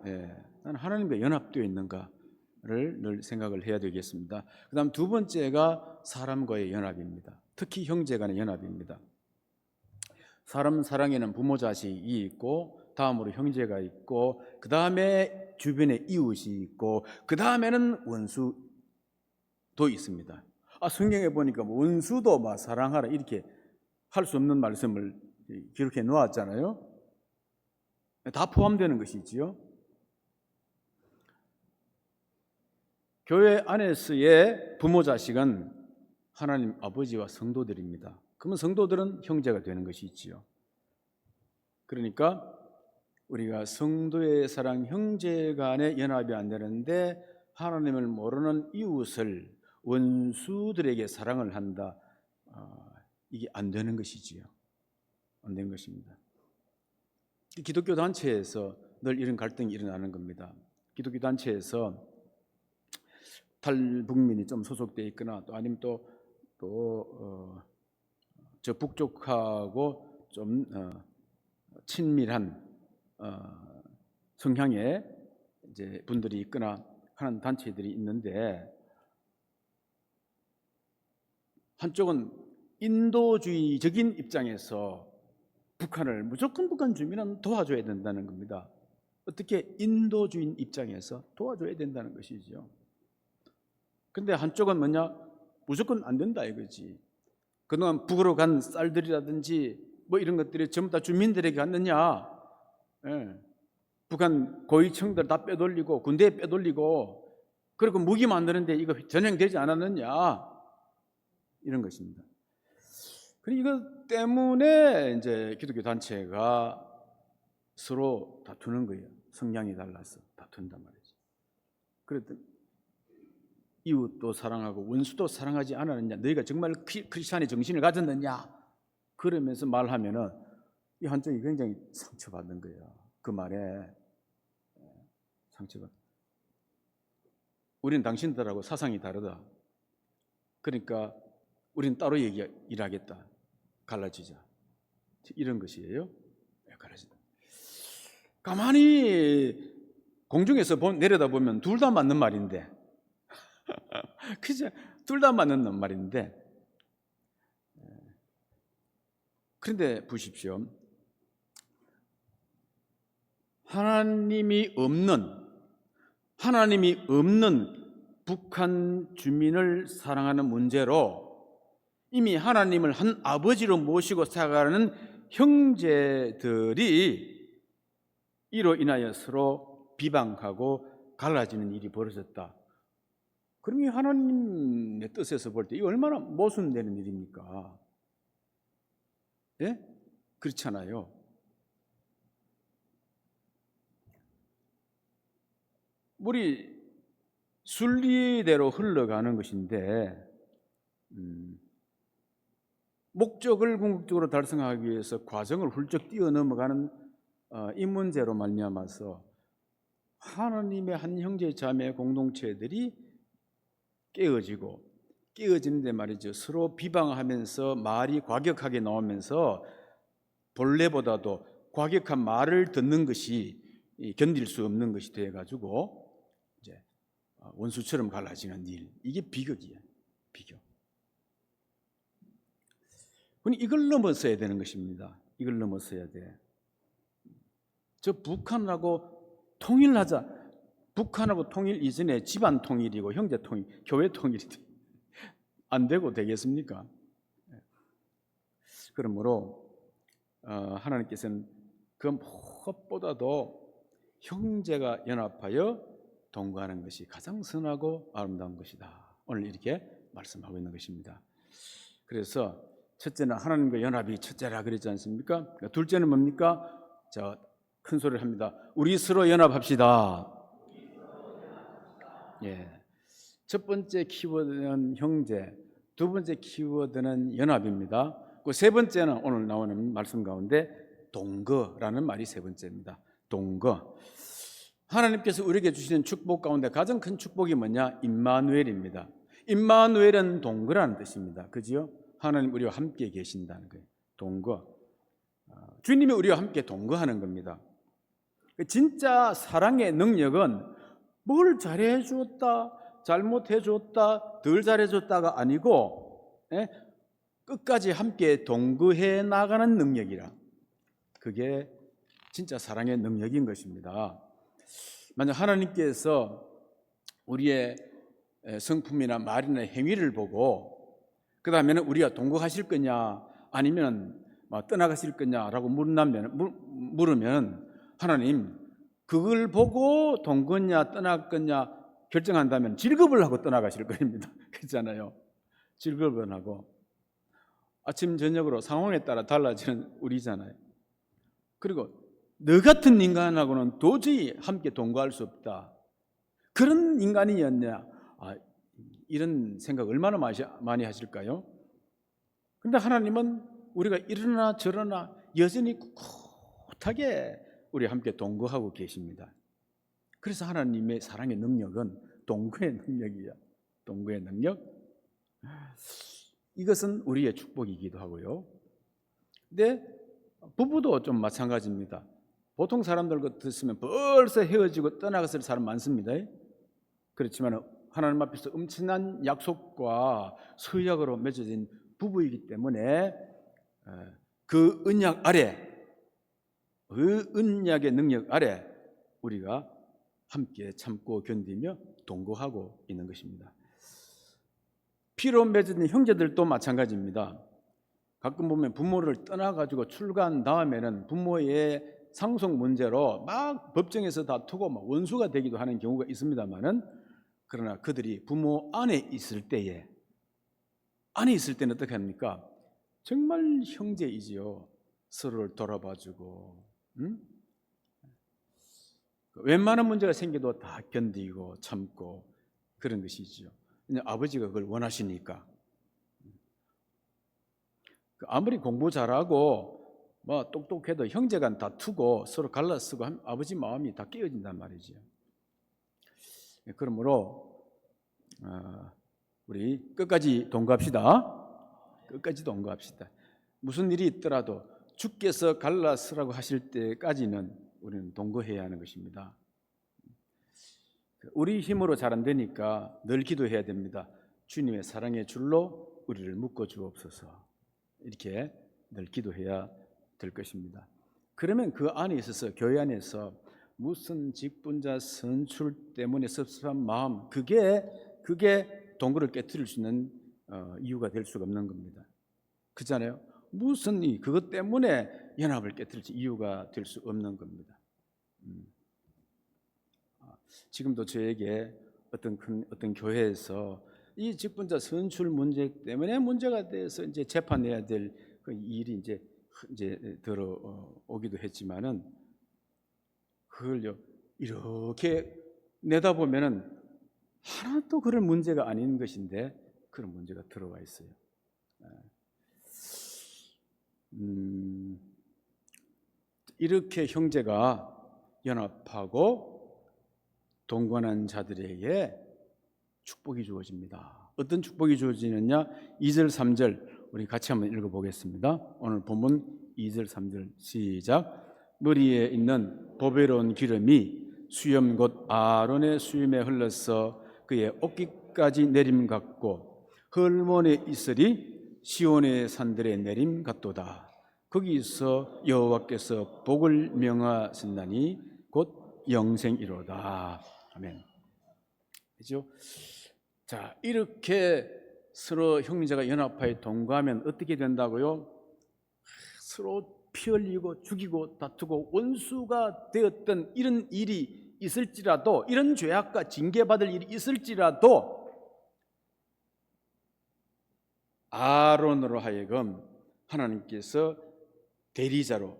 나는 하나님과 연합되어 있는가를 늘 생각을 해야 되겠습니다. 그 다음 두 번째가 사람과의 연합입니다. 특히 형제 간의 연합입니다. 사람 사랑에는 부모 자식이 있고 다음으로 형제가 있고 그 다음에 주변에 이웃이 있고 그 다음에는 원수도 있습니다. 성경에 보니까 뭐 원수도 막 사랑하라 이렇게 할 수 없는 말씀을 기록해 놓았잖아요. 다 포함되는 것이지요. 교회 안에서의 부모 자식은 하나님 아버지와 성도들입니다. 그러면 성도들은 형제가 되는 것이 있지요. 그러니까 우리가 성도의 사랑, 형제 간의 연합이 안 되는데 하나님을 모르는 이웃을 원수들에게 사랑을 한다. 이게 안 되는 것이지요. 안 되는 것입니다. 기독교 단체에서 늘 이런 갈등이 일어나는 겁니다. 기독교 단체에서 탈북민이 좀 소속되어 있거나 또 아니면 저 북쪽하고 좀 친밀한 성향의 이제 분들이 있거나 하는 단체들이 있는데, 한쪽은 인도주의적인 입장에서 북한을 무조건 북한 주민은 도와줘야 된다는 겁니다. 어떻게 인도주의 입장에서 도와줘야 된다는 것이죠. 근데 한쪽은 뭐냐? 무조건 안 된다 이거지. 그동안 북으로 간 쌀들이라든지 뭐 이런 것들이 전부 다 주민들에게 갔느냐? 예. 북한 고위층들 다 빼돌리고 군대에 빼돌리고 그리고 무기 만드는데 이거 전행되지 않았느냐? 이런 것입니다. 그리고 이것 때문에 이제 기독교 단체가 서로 다투는 거예요. 성향이 달라서 다툰단 말이죠. 그랬더니 이웃도 사랑하고 원수도 사랑하지 않았느냐? 너희가 정말 크리스찬의 정신을 가졌느냐? 그러면서 말하면은 이 한쪽이 굉장히 상처받는 거예요. 그 말에 상처가. 우리는 당신들하고 사상이 다르다. 그러니까 우리는 따로 일하겠다. 갈라지자. 이런 것이에요. 갈라지자. 가만히 공중에서 내려다보면 둘 다 맞는 말인데 그죠? 둘 다 맞는 말인데, 그런데 보십시오. 하나님이 없는 북한 주민을 사랑하는 문제로 이미 하나님을 한 아버지로 모시고 살아가는 형제들이 이로 인하여 서로 비방하고 갈라지는 일이 벌어졌다. 그러면 하나님의 뜻에서 볼 때 이거 얼마나 모순되는 일입니까? 예? 그렇잖아요. 우리 순리대로 흘러가는 것인데 목적을 궁극적으로 달성하기 위해서 과정을 훌쩍 뛰어넘어가는 이 문제로 말미암아서 하나님의 한 형제 자매 공동체들이 깨어지는데 말이죠. 서로 비방하면서 말이 과격하게 나오면서 본래보다도 과격한 말을 듣는 것이 견딜 수 없는 것이 돼가지고 이제 원수처럼 갈라지는 일, 이게 비극이에요. 비극. 그럼 이걸 넘어서야 되는 것입니다. 이걸 넘어서야 돼. 저 북한하고 통일하자. 북한하고 통일 이전에 집안 통일이고 형제 통일, 교회 통일이 안 되고 되겠습니까? 그러므로 하나님께서는 그 무엇보다도 형제가 연합하여 동거하는 것이 가장 선하고 아름다운 것이다. 오늘 이렇게 말씀하고 있는 것입니다. 그래서 첫째는 하나님과 연합이 첫째라 그랬지 않습니까? 둘째는 뭡니까? 자, 큰 소리를 합니다. 우리 서로 연합합시다. 예. 첫 번째 키워드는 형제, 두 번째 키워드는 연합입니다. 그 세 번째는 오늘 나오는 말씀 가운데 동거라는 말이 세 번째입니다. 동거. 하나님께서 우리에게 주시는 축복 가운데 가장 큰 축복이 뭐냐? 임마누엘입니다. 임마누엘은 동거라는 뜻입니다. 그지요? 하나님 우리와 함께 계신다는 거예요. 동거. 주님이 우리와 함께 동거하는 겁니다. 진짜 사랑의 능력은 뭘 잘해 주었다, 잘못해 줬다, 덜 잘해 줬다가 아니고 끝까지 함께 동거해 나가는 능력이라. 그게 진짜 사랑의 능력인 것입니다. 만약 하나님께서 우리의 성품이나 말이나 행위를 보고 그 다음에는 우리가 동거하실 거냐 아니면 떠나가실 거냐라고 물으면 하나님 그걸 보고 동거냐 떠날 거냐 결정한다면 질겁을 하고 떠나가실 겁니다. 그렇잖아요. 질겁을 하고 아침 저녁으로 상황에 따라 달라지는 우리잖아요. 그리고 너 같은 인간하고는 도저히 함께 동거할 수 없다. 그런 인간이었냐? 이런 생각 얼마나 많이 하실까요? 근데 하나님은 우리가 이러나 저러나 여전히 꿋꿋하게 우리 함께 동거하고 계십니다. 그래서 하나님의 사랑의 능력은 동거의 능력이야. 동거의 능력. 이것은 우리의 축복이기도 하고요. 근데 부부도 좀 마찬가지입니다. 보통 사람들 같으면 벌써 헤어지고 떠나갔을 사람 많습니다. 그렇지만 하나님 앞에서 엄청난 약속과 서약으로 맺어진 부부이기 때문에 그 언약 아래, 그 언약의 능력 아래 우리가 함께 참고 견디며 동거하고 있는 것입니다. 피로 맺어진 형제들도 마찬가지입니다. 가끔 보면 부모를 떠나가지고 출가한 다음에는 부모의 상속 문제로 막 법정에서 다투고 막 원수가 되기도 하는 경우가 있습니다만은 그러나 그들이 부모 안에 있을 때는 어떻게 합니까? 정말 형제이지요. 서로를 돌아봐주고, 웬만한 문제가 생겨도 다 견디고 참고 그런 것이지요. 아버지가 그걸 원하시니까. 아무리 공부 잘하고 똑똑해도 형제간 다투고 서로 갈라쓰고 하면 아버지 마음이 다 깨어진단 말이죠. 그러므로 우리 끝까지 동거합시다. 끝까지 동거합시다. 무슨 일이 있더라도 주께서 갈라쓰라고 하실 때까지는 우리는 동거해야 하는 것입니다. 우리 힘으로 잘 안 되니까 늘 기도해야 됩니다. 주님의 사랑의 줄로 우리를 묶어 주옵소서. 이렇게 늘 기도해야 될 것입니다. 그러면 그 안에 있어서 교회 안에서 무슨 직분자 선출 때문에 섭섭한 마음 그게 동거를 깨트릴 수 있는 이유가 될 수가 없는 겁니다. 그렇잖아요. 무슨 그것 때문에 연합을 깨트릴 이유가 될 수 없는 겁니다. 지금도 저에게 어떤 교회에서 이 직분자 선출 문제 때문에 문제가 돼서 이제 재판해야 될 그 일이 이제 들어오기도 했지만은 그걸요 이렇게 내다보면은 하나도 그런 문제가 아닌 것인데 그런 문제가 들어와 있어요. 이렇게 형제가 연합하고 동거하는 자들에게 축복이 주어집니다. 어떤 축복이 주어지느냐? 2절 3절 우리 같이 한번 읽어보겠습니다. 오늘 본문 2절 3절 시작. 머리에 있는 보배로운 기름이 수염 곧 아론의 수염에 흘러서 그의 어깨까지 내림 같고 헐몬의 이슬이 시온의 산들에 내림 같도다. 거기서 여호와께서 복을 명하신다니 곧 영생이로다. 아멘. 그렇죠? 자, 이렇게 서로 형제가 연합하여 동거하면 어떻게 된다고요? 서로 피 흘리고 죽이고 다투고 원수가 되었던 이런 일이 있을지라도, 이런 죄악과 징계받을 일이 있을지라도 아론으로 하여금 하나님께서 대리자로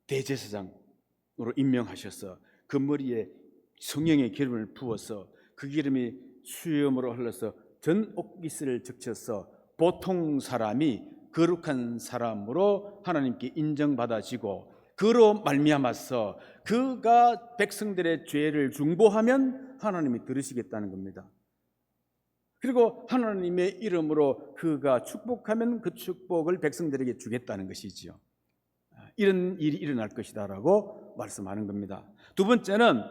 대제사장으로 임명하셔서 그 머리에 성령의 기름을 부어서 그 기름이 수염으로 흘러서 전 옥깃을 적셔서 보통 사람이 거룩한 사람으로 하나님께 인정받아지고 그로 말미암아서 그가 백성들의 죄를 중보하면 하나님이 들으시겠다는 겁니다. 그리고 하나님의 이름으로 그가 축복하면 그 축복을 백성들에게 주겠다는 것이지요. 이런 일이 일어날 것이다라고 말씀하는 겁니다. 두 번째는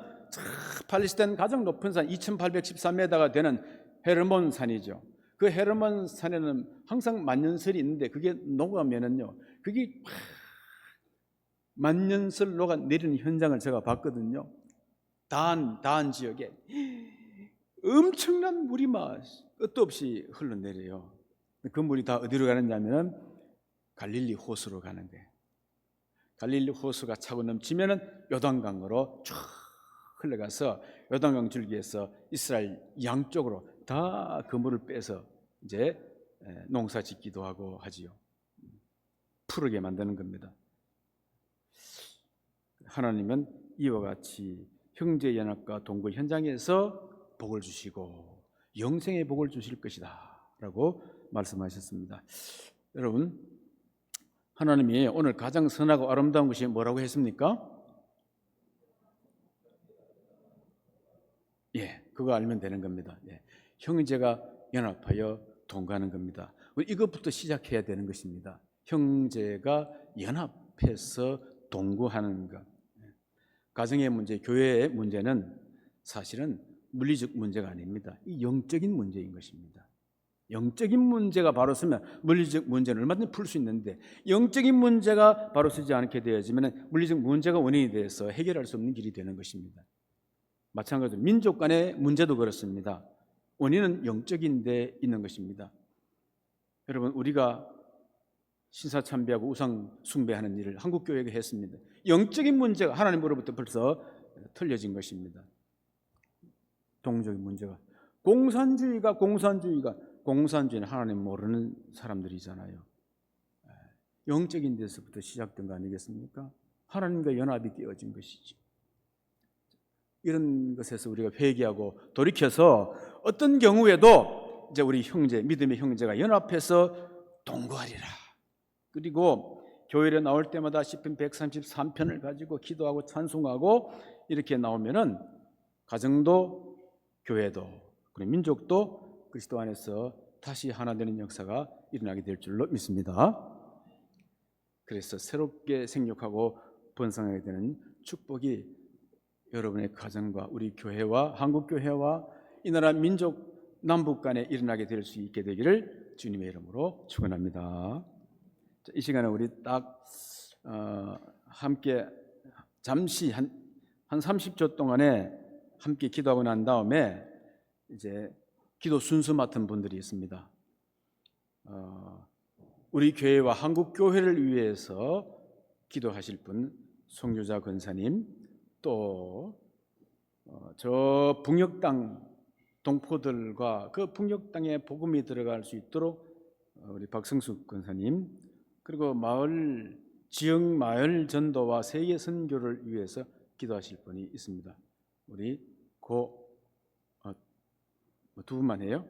팔레스타인 가장 높은 산 2813m가 되는 헤르몬 산이죠. 그 헤르몬 산에는 항상 만년설이 있는데 그게 녹으면은요, 그게 만년설 녹아 내리는 현장을 제가 봤거든요. 다한 지역에 엄청난 물이 막 끝도 없이 흘러내려요. 그 물이 다 어디로 가느냐면 갈릴리 호수로 가는데, 갈릴리 호수가 차고 넘치면은 요단강으로 쫙 흘러가서 요단강 줄기에서 이스라엘 양쪽으로 다 그 물을 빼서 이제 농사 짓기도 하고 하지요. 푸르게 만드는 겁니다. 하나님은 이와 같이 형제 연합과 동거 현장에서 복을 주시고 영생의 복을 주실 것이다 라고 말씀하셨습니다. 여러분, 하나님이 오늘 가장 선하고 아름다운 것이 뭐라고 했습니까? 예, 그거 알면 되는 겁니다. 예, 형제가 연합하여 동거하는 겁니다. 이것부터 시작해야 되는 것입니다. 형제가 연합해서 동거하는 것. 가정의 문제, 교회의 문제는 사실은 물리적 문제가 아닙니다. 이 영적인 문제인 것입니다. 영적인 문제가 바로 서면 물리적 문제는 얼마든지 풀 수 있는데, 영적인 문제가 바로 서지 않게 되어지면 물리적 문제가 원인이 돼서 해결할 수 없는 길이 되는 것입니다. 마찬가지로 민족 간의 문제도 그렇습니다. 원인은 영적인 데 있는 것입니다. 여러분, 우리가 신사참배하고 우상 숭배하는 일을 한국교회가 했습니다. 영적인 문제가 하나님으로부터 벌써 틀려진 것입니다. 동족의 문제가, 공산주의는 하나님 모르는 사람들이잖아요. 영적인 데서부터 시작된 거 아니겠습니까? 하나님과 연합이 깨어진 것이죠. 이런 것에서 우리가 회개하고 돌이켜서 어떤 경우에도 이제 우리 형제, 믿음의 형제가 연합해서 동거하리라. 그리고 교회에 나올 때마다 시편 133편을 가지고 기도하고 찬송하고 이렇게 나오면은 가정도 교회도 그리고 민족도 그리스도 안에서 다시 하나 되는 역사가 일어나게 될 줄로 믿습니다. 그래서 새롭게 생육하고 번성하게 되는 축복이 여러분의 가정과 우리 교회와 한국교회와 이 나라 민족 남북 간에 일어나게 될 수 있게 되기를 주님의 이름으로 축원합니다. 이 시간에 우리 딱 함께 잠시 한 30초 동안에 함께 기도하고 난 다음에 이제 기도 순서 맡은 분들이 있습니다. 우리 교회와 한국 교회를 위해서 기도하실 분 송유자 권사님, 또 저 북녘 땅 동포들과 그 북녘 땅에 복음이 들어갈 수 있도록 우리 박성숙 권사님, 그리고 지역 마을 전도와 세계 선교를 위해서 기도하실 분이 있습니다. 우리 두 분만 해요?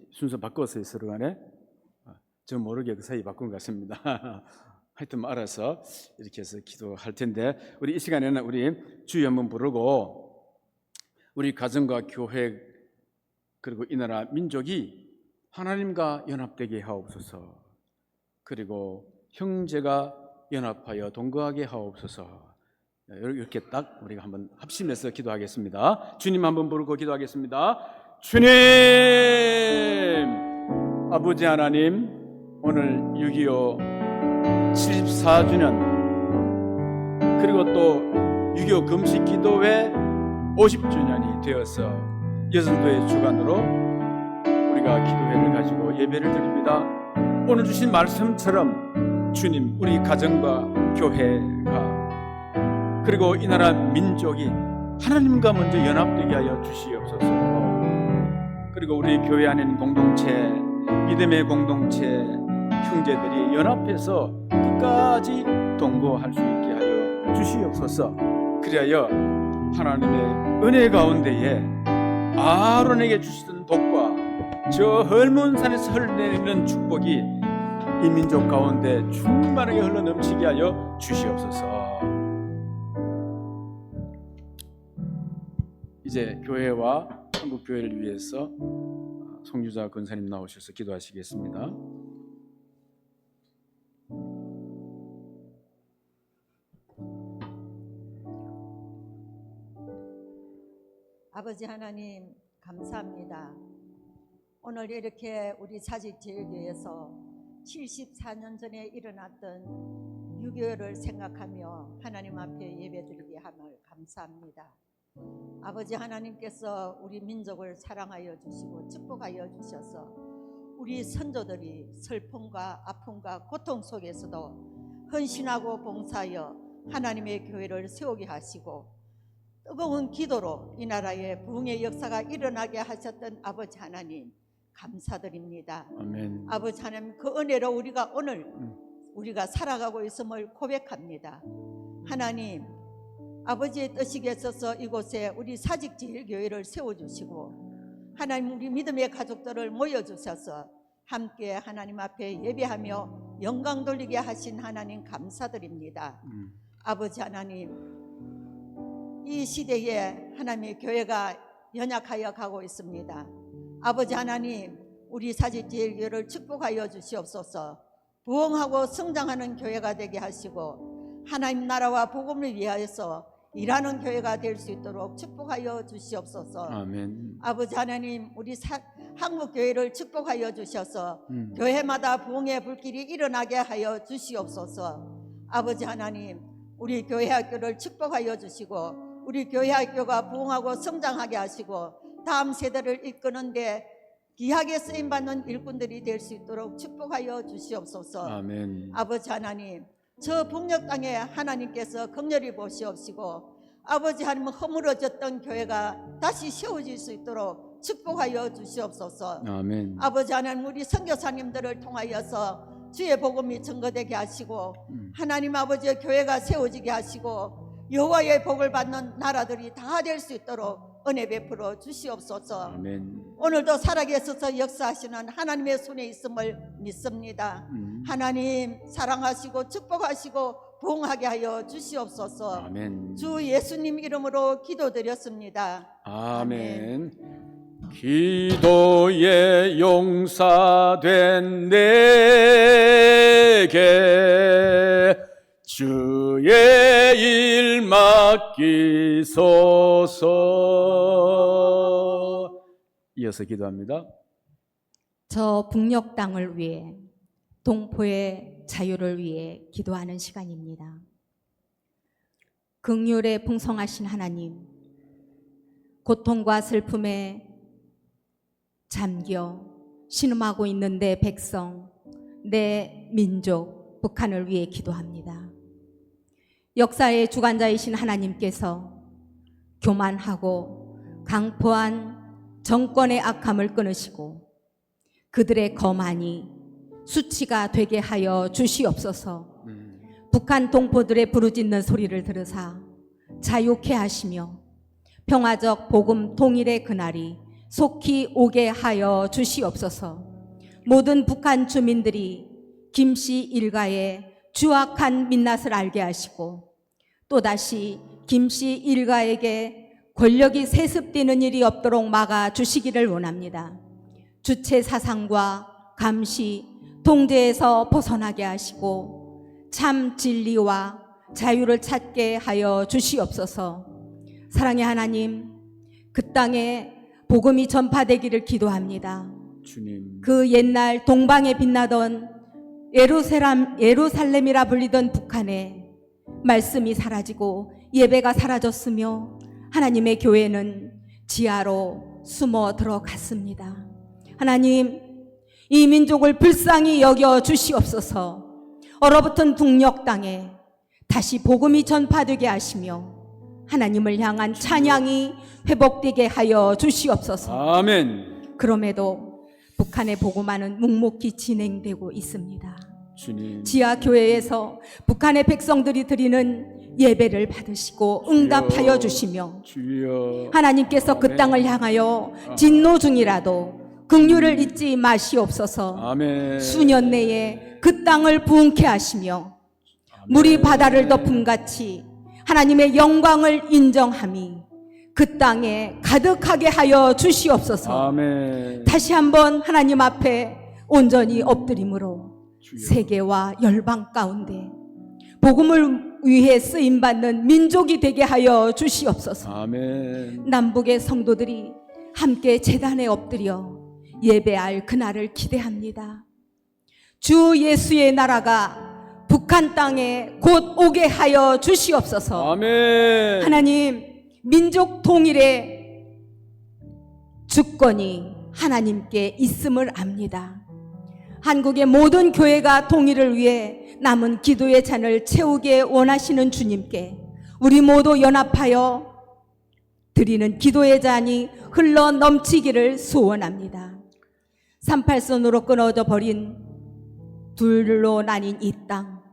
순서 바꿨어요, 서로 간에. 저 모르게 그 사이 바꾼 것 같습니다. 하여튼 알아서 이렇게 해서 기도할 텐데, 우리 이 시간에는 우리 주여 한번 부르고 우리 가정과 교회 그리고 이 나라 민족이 하나님과 연합되게 하옵소서, 그리고 형제가 연합하여 동거하게 하옵소서. 이렇게 딱 우리가 한번 합심해서 기도하겠습니다. 주님 한번 부르고 기도하겠습니다. 주님, 아버지 하나님, 오늘 6.25 74주년 그리고 또 6.25 금식기도회 50주년이 되어서 여성도의 주관으로 우리가 기도회를 가지고 예배를 드립니다. 오늘 주신 말씀처럼 주님, 우리 가정과 교회가 그리고 이 나라 민족이 하나님과 먼저 연합되게 하여 주시옵소서. 그리고 우리 교회 안에 있는 공동체, 믿음의 공동체 형제들이 연합해서 끝까지 동거할 수 있게 하여 주시옵소서. 그리하여 하나님의 은혜 가운데에 아론에게 주시던 복과 저 헐몬 산에서 흘러내리는 축복이 이 민족 가운데 충만하게 흘러넘치게 하여 주시옵소서. 이제 교회와 한국교회를 위해서 송유자 권사님 나오셔서 기도하시겠습니다. 아버지 하나님, 감사합니다. 오늘 이렇게 우리 사직제일교회에서 74년 전에 일어났던 6.25를 생각하며 하나님 앞에 예배드리게 함을 감사합니다. 아버지 하나님께서 우리 민족을 사랑하여 주시고 축복하여 주셔서 우리 선조들이 슬픔과 아픔과 고통 속에서도 헌신하고 봉사하여 하나님의 교회를 세우게 하시고 뜨거운 기도로 이 나라의 부흥의 역사가 일어나게 하셨던 아버지 하나님 감사드립니다. 아멘. 아버지 하나님 그 은혜로 우리가 오늘 우리가 살아가고 있음을 고백합니다. 하나님 아버지의 뜻이 있어서 이곳에 우리 사직제일교회를 세워주시고 하나님 우리 믿음의 가족들을 모여주셔서 함께 하나님 앞에 예배하며 영광 돌리게 하신 하나님 감사드립니다. 아버지 하나님 이 시대에 하나님의 교회가 연약하여 가고 있습니다. 아버지 하나님 우리 사직제일교회를 축복하여 주시옵소서. 부흥하고 성장하는 교회가 되게 하시고 하나님 나라와 복음을 위하여서 일하는 교회가 될 수 있도록 축복하여 주시옵소서. 아멘. 아버지 하나님 우리 한국 교회를 축복하여 주셔서 교회마다 부흥의 불길이 일어나게 하여 주시옵소서. 아버지 하나님 우리 교회 학교를 축복하여 주시고 우리 교회 학교가 부흥하고 성장하게 하시고 다음 세대를 이끄는데 귀하게 쓰임받는 일꾼들이 될 수 있도록 축복하여 주시옵소서. 아멘. 아버지 하나님 저 북녘 땅에 하나님께서 긍휼히 보시옵시고 아버지 하나님 허물어졌던 교회가 다시 세워질 수 있도록 축복하여 주시옵소서. 아멘. 아버지 하나님 우리 선교사님들을 통하여서 주의 복음이 증거되게 하시고 하나님 아버지의 교회가 세워지게 하시고 여호와의 복을 받는 나라들이 다 될 수 있도록 은혜 베풀어 주시옵소서. 아멘. 오늘도 살아계셔서 역사하시는 하나님의 손에 있음을 믿습니다. 하나님 사랑하시고 축복하시고 부흥하게 하여 주시옵소서. 아멘. 주 예수님 이름으로 기도드렸습니다. 아멘. 기도에 용사된 내게 주의 일 맡기소서. 이어서 기도합니다. 저 북녘 땅을 위해 동포의 자유를 위해 기도하는 시간입니다. 긍휼에 풍성하신 하나님, 고통과 슬픔에 잠겨 신음하고 있는 내 백성, 내 민족 북한을 위해 기도합니다. 역사의 주관자이신 하나님께서 교만하고 강포한 정권의 악함을 끊으시고 그들의 거만이 수치가 되게 하여 주시옵소서. 북한 동포들의 부르짖는 소리를 들으사 자유케 하시며 평화적 복음 통일의 그날이 속히 오게 하여 주시옵소서. 모든 북한 주민들이 김씨 일가의 추악한 민낯을 알게 하시고 또다시 김씨 일가에게 권력이 세습되는 일이 없도록 막아 주시기를 원합니다. 주체 사상과 감시, 통제에서 벗어나게 하시고 참 진리와 자유를 찾게 하여 주시옵소서. 사랑의 하나님, 그 땅에 복음이 전파되기를 기도합니다. 주님. 그 옛날 동방에 빛나던 예루살렘이라 불리던 북한에 말씀이 사라지고 예배가 사라졌으며 하나님의 교회는 지하로 숨어 들어갔습니다. 하나님, 이 민족을 불쌍히 여겨 주시옵소서. 얼어붙은 북녘 땅에 다시 복음이 전파되게 하시며 하나님을 향한 찬양이 회복되게 하여 주시옵소서. 아멘. 그럼에도 북한의 복음화는 묵묵히 진행되고 있습니다. 주님. 지하교회에서 북한의 백성들이 드리는 예배를 받으시고 응답하여 주시며 주여. 하나님께서 그 아멘. 땅을 향하여 진노 중이라도 긍휼을 잊지 마시옵소서. 아멘. 수년 내에 그 땅을 부흥케 하시며 물이 바다를 덮음같이 하나님의 영광을 인정함이 그 땅에 가득하게 하여 주시옵소서. 아멘. 다시 한번 하나님 앞에 온전히 엎드림으로 주여. 세계와 열방 가운데 복음을 위해 쓰임받는 민족이 되게 하여 주시옵소서. 아멘. 남북의 성도들이 함께 제단에 엎드려 예배할 그날을 기대합니다. 주 예수의 나라가 북한 땅에 곧 오게 하여 주시옵소서. 아멘. 하나님, 민족 통일의 주권이 하나님께 있음을 압니다. 한국의 모든 교회가 통일을 위해 남은 기도의 잔을 채우게 원하시는 주님께 우리 모두 연합하여 드리는 기도의 잔이 흘러 넘치기를 소원합니다. 38선으로 끊어져 버린 둘로 나뉜 이 땅,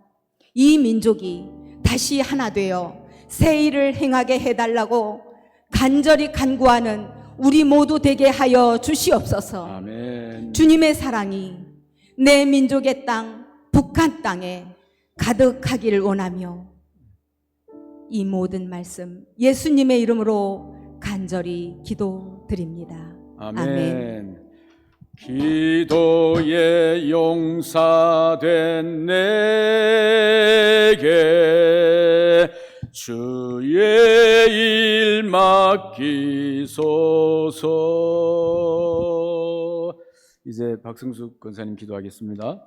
이 민족이 다시 하나 되어 새 일을 행하게 해달라고 간절히 간구하는 우리 모두 되게 하여 주시옵소서. 아멘. 주님의 사랑이 내 민족의 땅, 북한 땅에 가득하기를 원하며 이 모든 말씀 예수님의 이름으로 간절히 기도드립니다. 아멘. 기도에 용사된 내게 주의 일 맡기소서. 이제 박승숙 권사님 기도하겠습니다.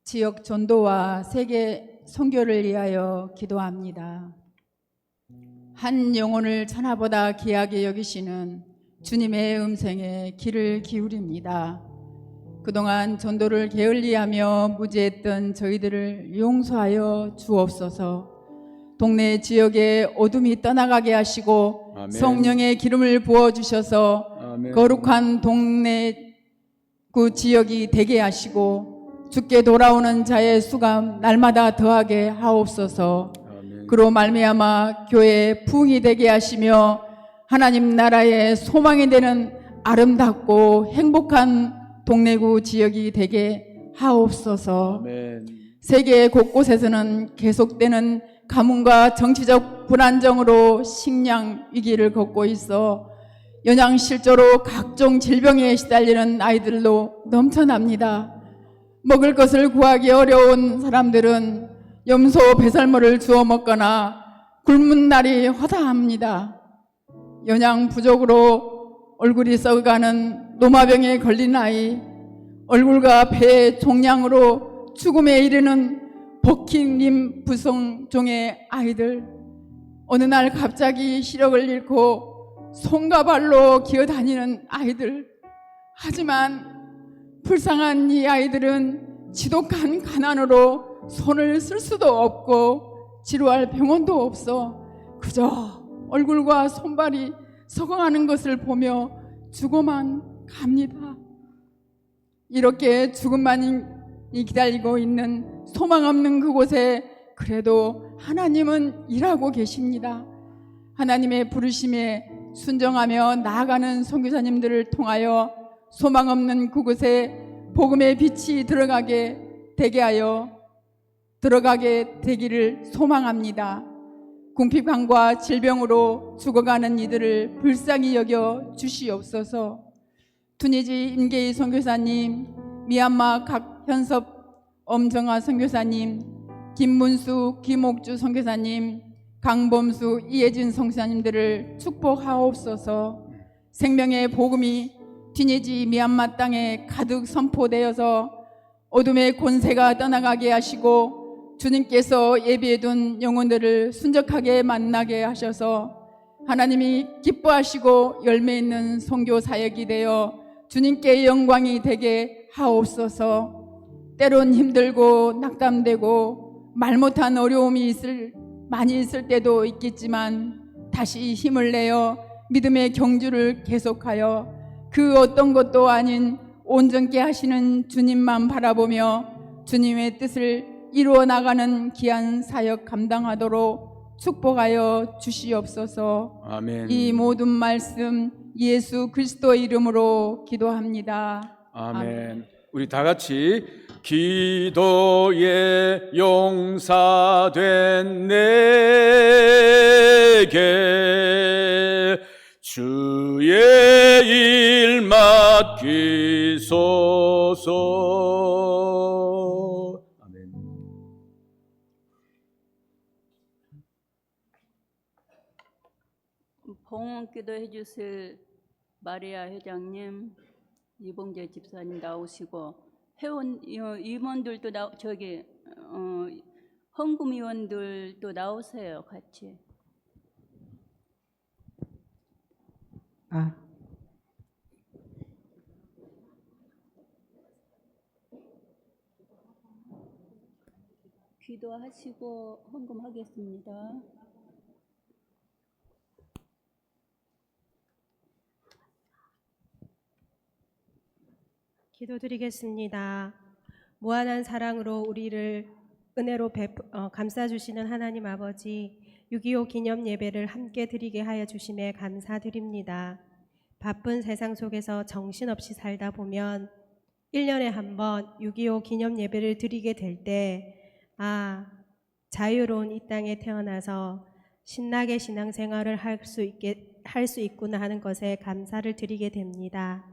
지역 전도와 세계 선교를 위하여 기도합니다. 한 영혼을 천하보다 귀하게 여기시는 주님의 음성에 귀를 기울입니다. 그동안 전도를 게을리하며 무지했던 저희들을 용서하여 주옵소서. 동네 지역의 어둠이 떠나가게 하시고 아멘. 성령의 기름을 부어주셔서 아멘. 거룩한 동네 그 지역이 되게 하시고 주께 돌아오는 자의 수가 날마다 더하게 하옵소서. 아멘. 그로 말미암아 교회의 부흥이 되게 하시며 하나님 나라의 소망이 되는 아름답고 행복한 동래구 지역이 되게 하옵소서. 아멘. 세계 곳곳에서는 계속되는 가뭄과 정치적 불안정으로 식량 위기를 겪고 있어 영양실조로 각종 질병에 시달리는 아이들로 넘쳐납니다. 먹을 것을 구하기 어려운 사람들은 염소 배설물을 주워 먹거나 굶은 날이 허다합니다. 영양 부족으로 얼굴이 썩어가는 노마병에 걸린 아이, 얼굴과 배의 종양으로 죽음에 이르는 버킹림 부성종의 아이들, 어느 날 갑자기 시력을 잃고 손과 발로 기어다니는 아이들. 하지만 불쌍한 이 아이들은 지독한 가난으로 손을 쓸 수도 없고 치료할 병원도 없어 그저 얼굴과 손발이 썩어가는 것을 보며 죽어만 갑니다. 이렇게 죽음만이 기다리고 있는 소망 없는 그곳에 그래도 하나님은 일하고 계십니다. 하나님의 부르심에 순정하며 나아가는 선교사님들을 통하여 소망 없는 그곳에 복음의 빛이 들어가게 되기를 소망합니다. 궁핍함과 질병으로 죽어가는 이들을 불쌍히 여겨 주시옵소서. 투니지 임계희 선교사님, 미얀마 각현섭 엄정아 선교사님, 김문수 김옥주 선교사님, 강범수 이혜진 선교사님들을 축복하옵소서. 생명의 복음이 튀니지 미얀마 땅에 가득 선포되어서 어둠의 권세가 떠나가게 하시고 주님께서 예비해둔 영혼들을 순적하게 만나게 하셔서 하나님이 기뻐하시고 열매 있는 선교 사역이 되어 주님께 영광이 되게 하옵소서. 때론 힘들고 낙담되고 말 못한 어려움이 많이 있을 때도 있겠지만 다시 힘을 내어 믿음의 경주를 계속하여 그 어떤 것도 아닌 온전케 하시는 주님만 바라보며 주님의 뜻을 이루어 나가는 귀한 사역 감당하도록 축복하여 주시옵소서. 아멘. 이 모든 말씀 예수 그리스도의 이름으로 기도합니다. 아멘. 우리 다 같이 기도에 용사된 내게 주의 일 맡기소서. 아멘. 봉헌기도 해주실 마리아 회장님, 이봉재 집사님 나오시고 회원 임원들도 헌금 위원들도 나오세요. 같이 기도하시고 헌금하겠습니다. 기도드리겠습니다. 무한한 사랑으로 우리를 은혜로 감싸주시는 하나님 아버지, 6.25 기념 예배를 함께 드리게 하여 주심에 감사드립니다. 바쁜 세상 속에서 정신없이 살다 보면 1년에 한 번 6.25 기념 예배를 드리게 될 때, 자유로운 이 땅에 태어나서 신나게 신앙생활을 할 수 있구나 하는 것에 감사를 드리게 됩니다.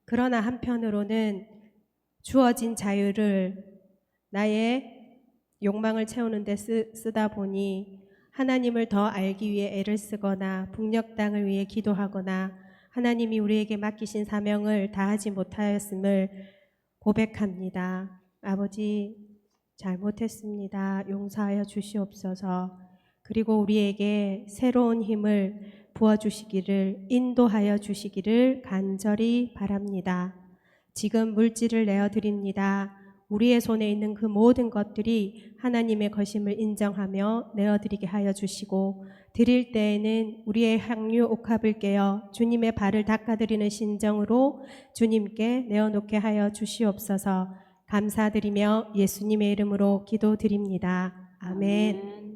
그러나 한편으로는 주어진 자유를 나의 욕망을 채우는 데 쓰다 보니 하나님을 더 알기 위해 애를 쓰거나 북녘 땅을 위해 기도하거나 하나님이 우리에게 맡기신 사명을 다하지 못하였음을 고백합니다. 아버지, 잘못했습니다. 용서하여 주시옵소서. 그리고 우리에게 새로운 힘을 부어주시기를, 인도하여 주시기를 간절히 바랍니다. 지금 물질을 내어드립니다. 우리의 손에 있는 그 모든 것들이 하나님의 것임을 인정하며 내어드리게 하여 주시고, 드릴 때에는 우리의 향유 옥합을 깨어 주님의 발을 닦아드리는 심정으로 주님께 내어놓게 하여 주시옵소서. 감사드리며 예수님의 이름으로 기도드립니다. 아멘.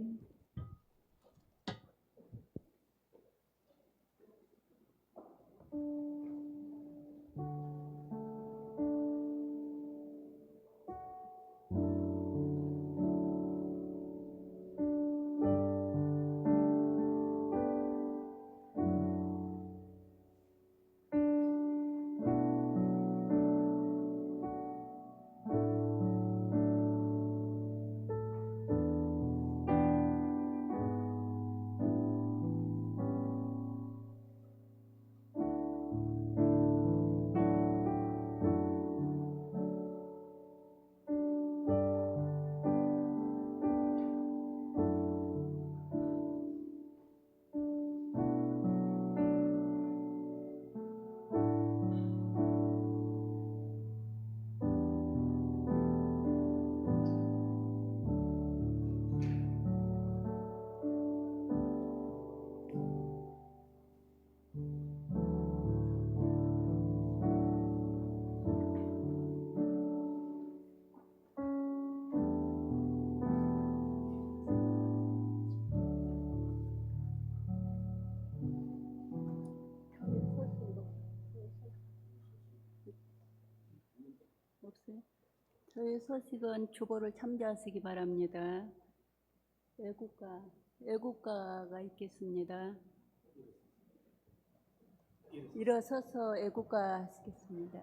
없어요? 저희 소식은 주보를 참조하시기 바랍니다. 애국가가 있겠습니다. 일어서서 애국가 하시겠습니다.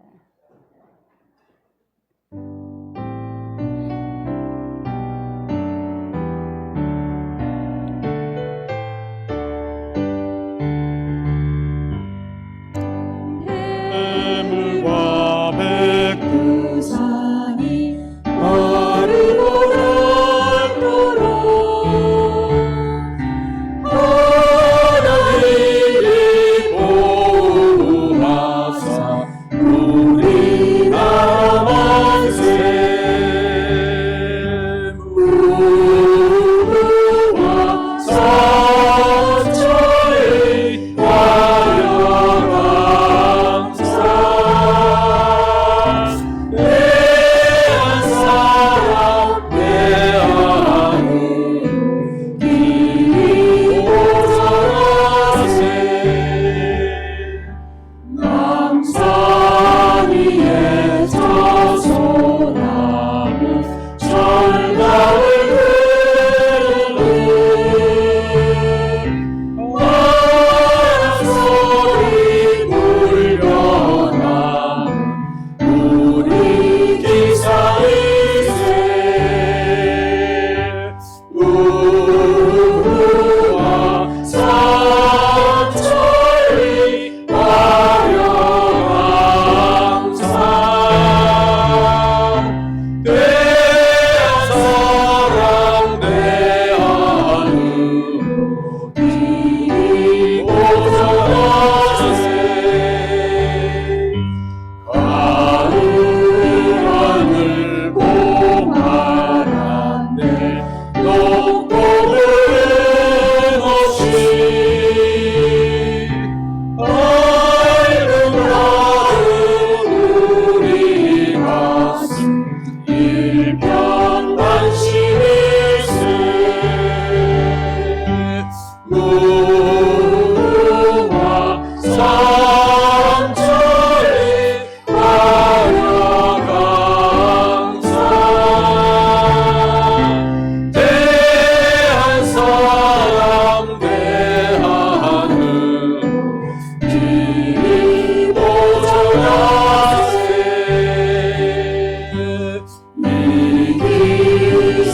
해물과 백두 산이 마르고 닳도록 하나님이 보호하사 우리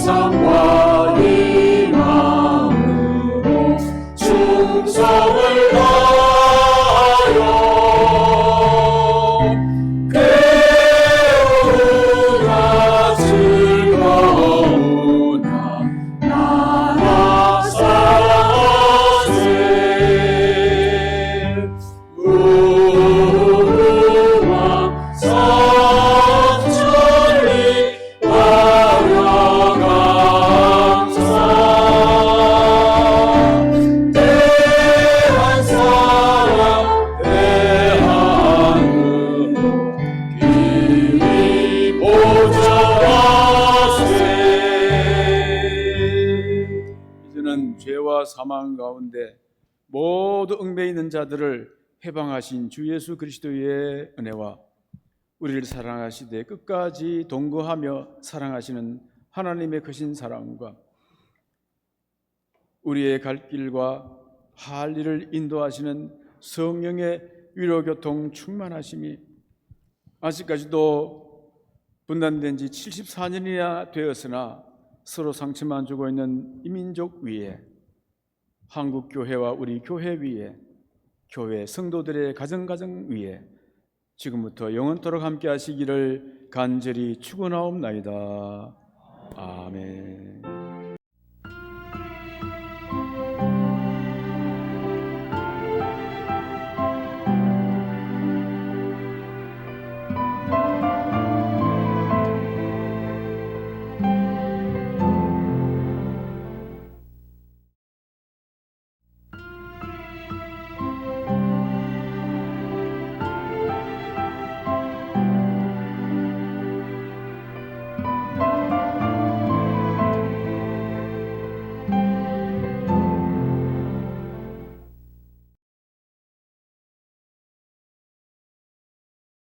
열성과 희망으로 충성을 다하여 배우나 즐거우나 나라 사세 우와 성천리 하여감사 대한 사랑 대한으로 길이 보좌하세. 이제는 죄와 사망 가운데 모두 얽매여 있는 자들을 해방하신 주 예수 그리스도의 은혜와 우리를 사랑하시되 끝까지 동거하며 사랑하시는 하나님의 크신 사랑과 우리의 갈 길과 할 일을 인도하시는 성령의 위로교통 충만하심이 아직까지도 분단된 지 74년이나 되었으나 서로 상처만 주고 있는 이민족 위에, 한국 교회와 우리 교회 위에, 교회 성도들의 가정 위에 지금부터 영원토록 함께 하시기를 간절히 축원하옵나이다. 아멘.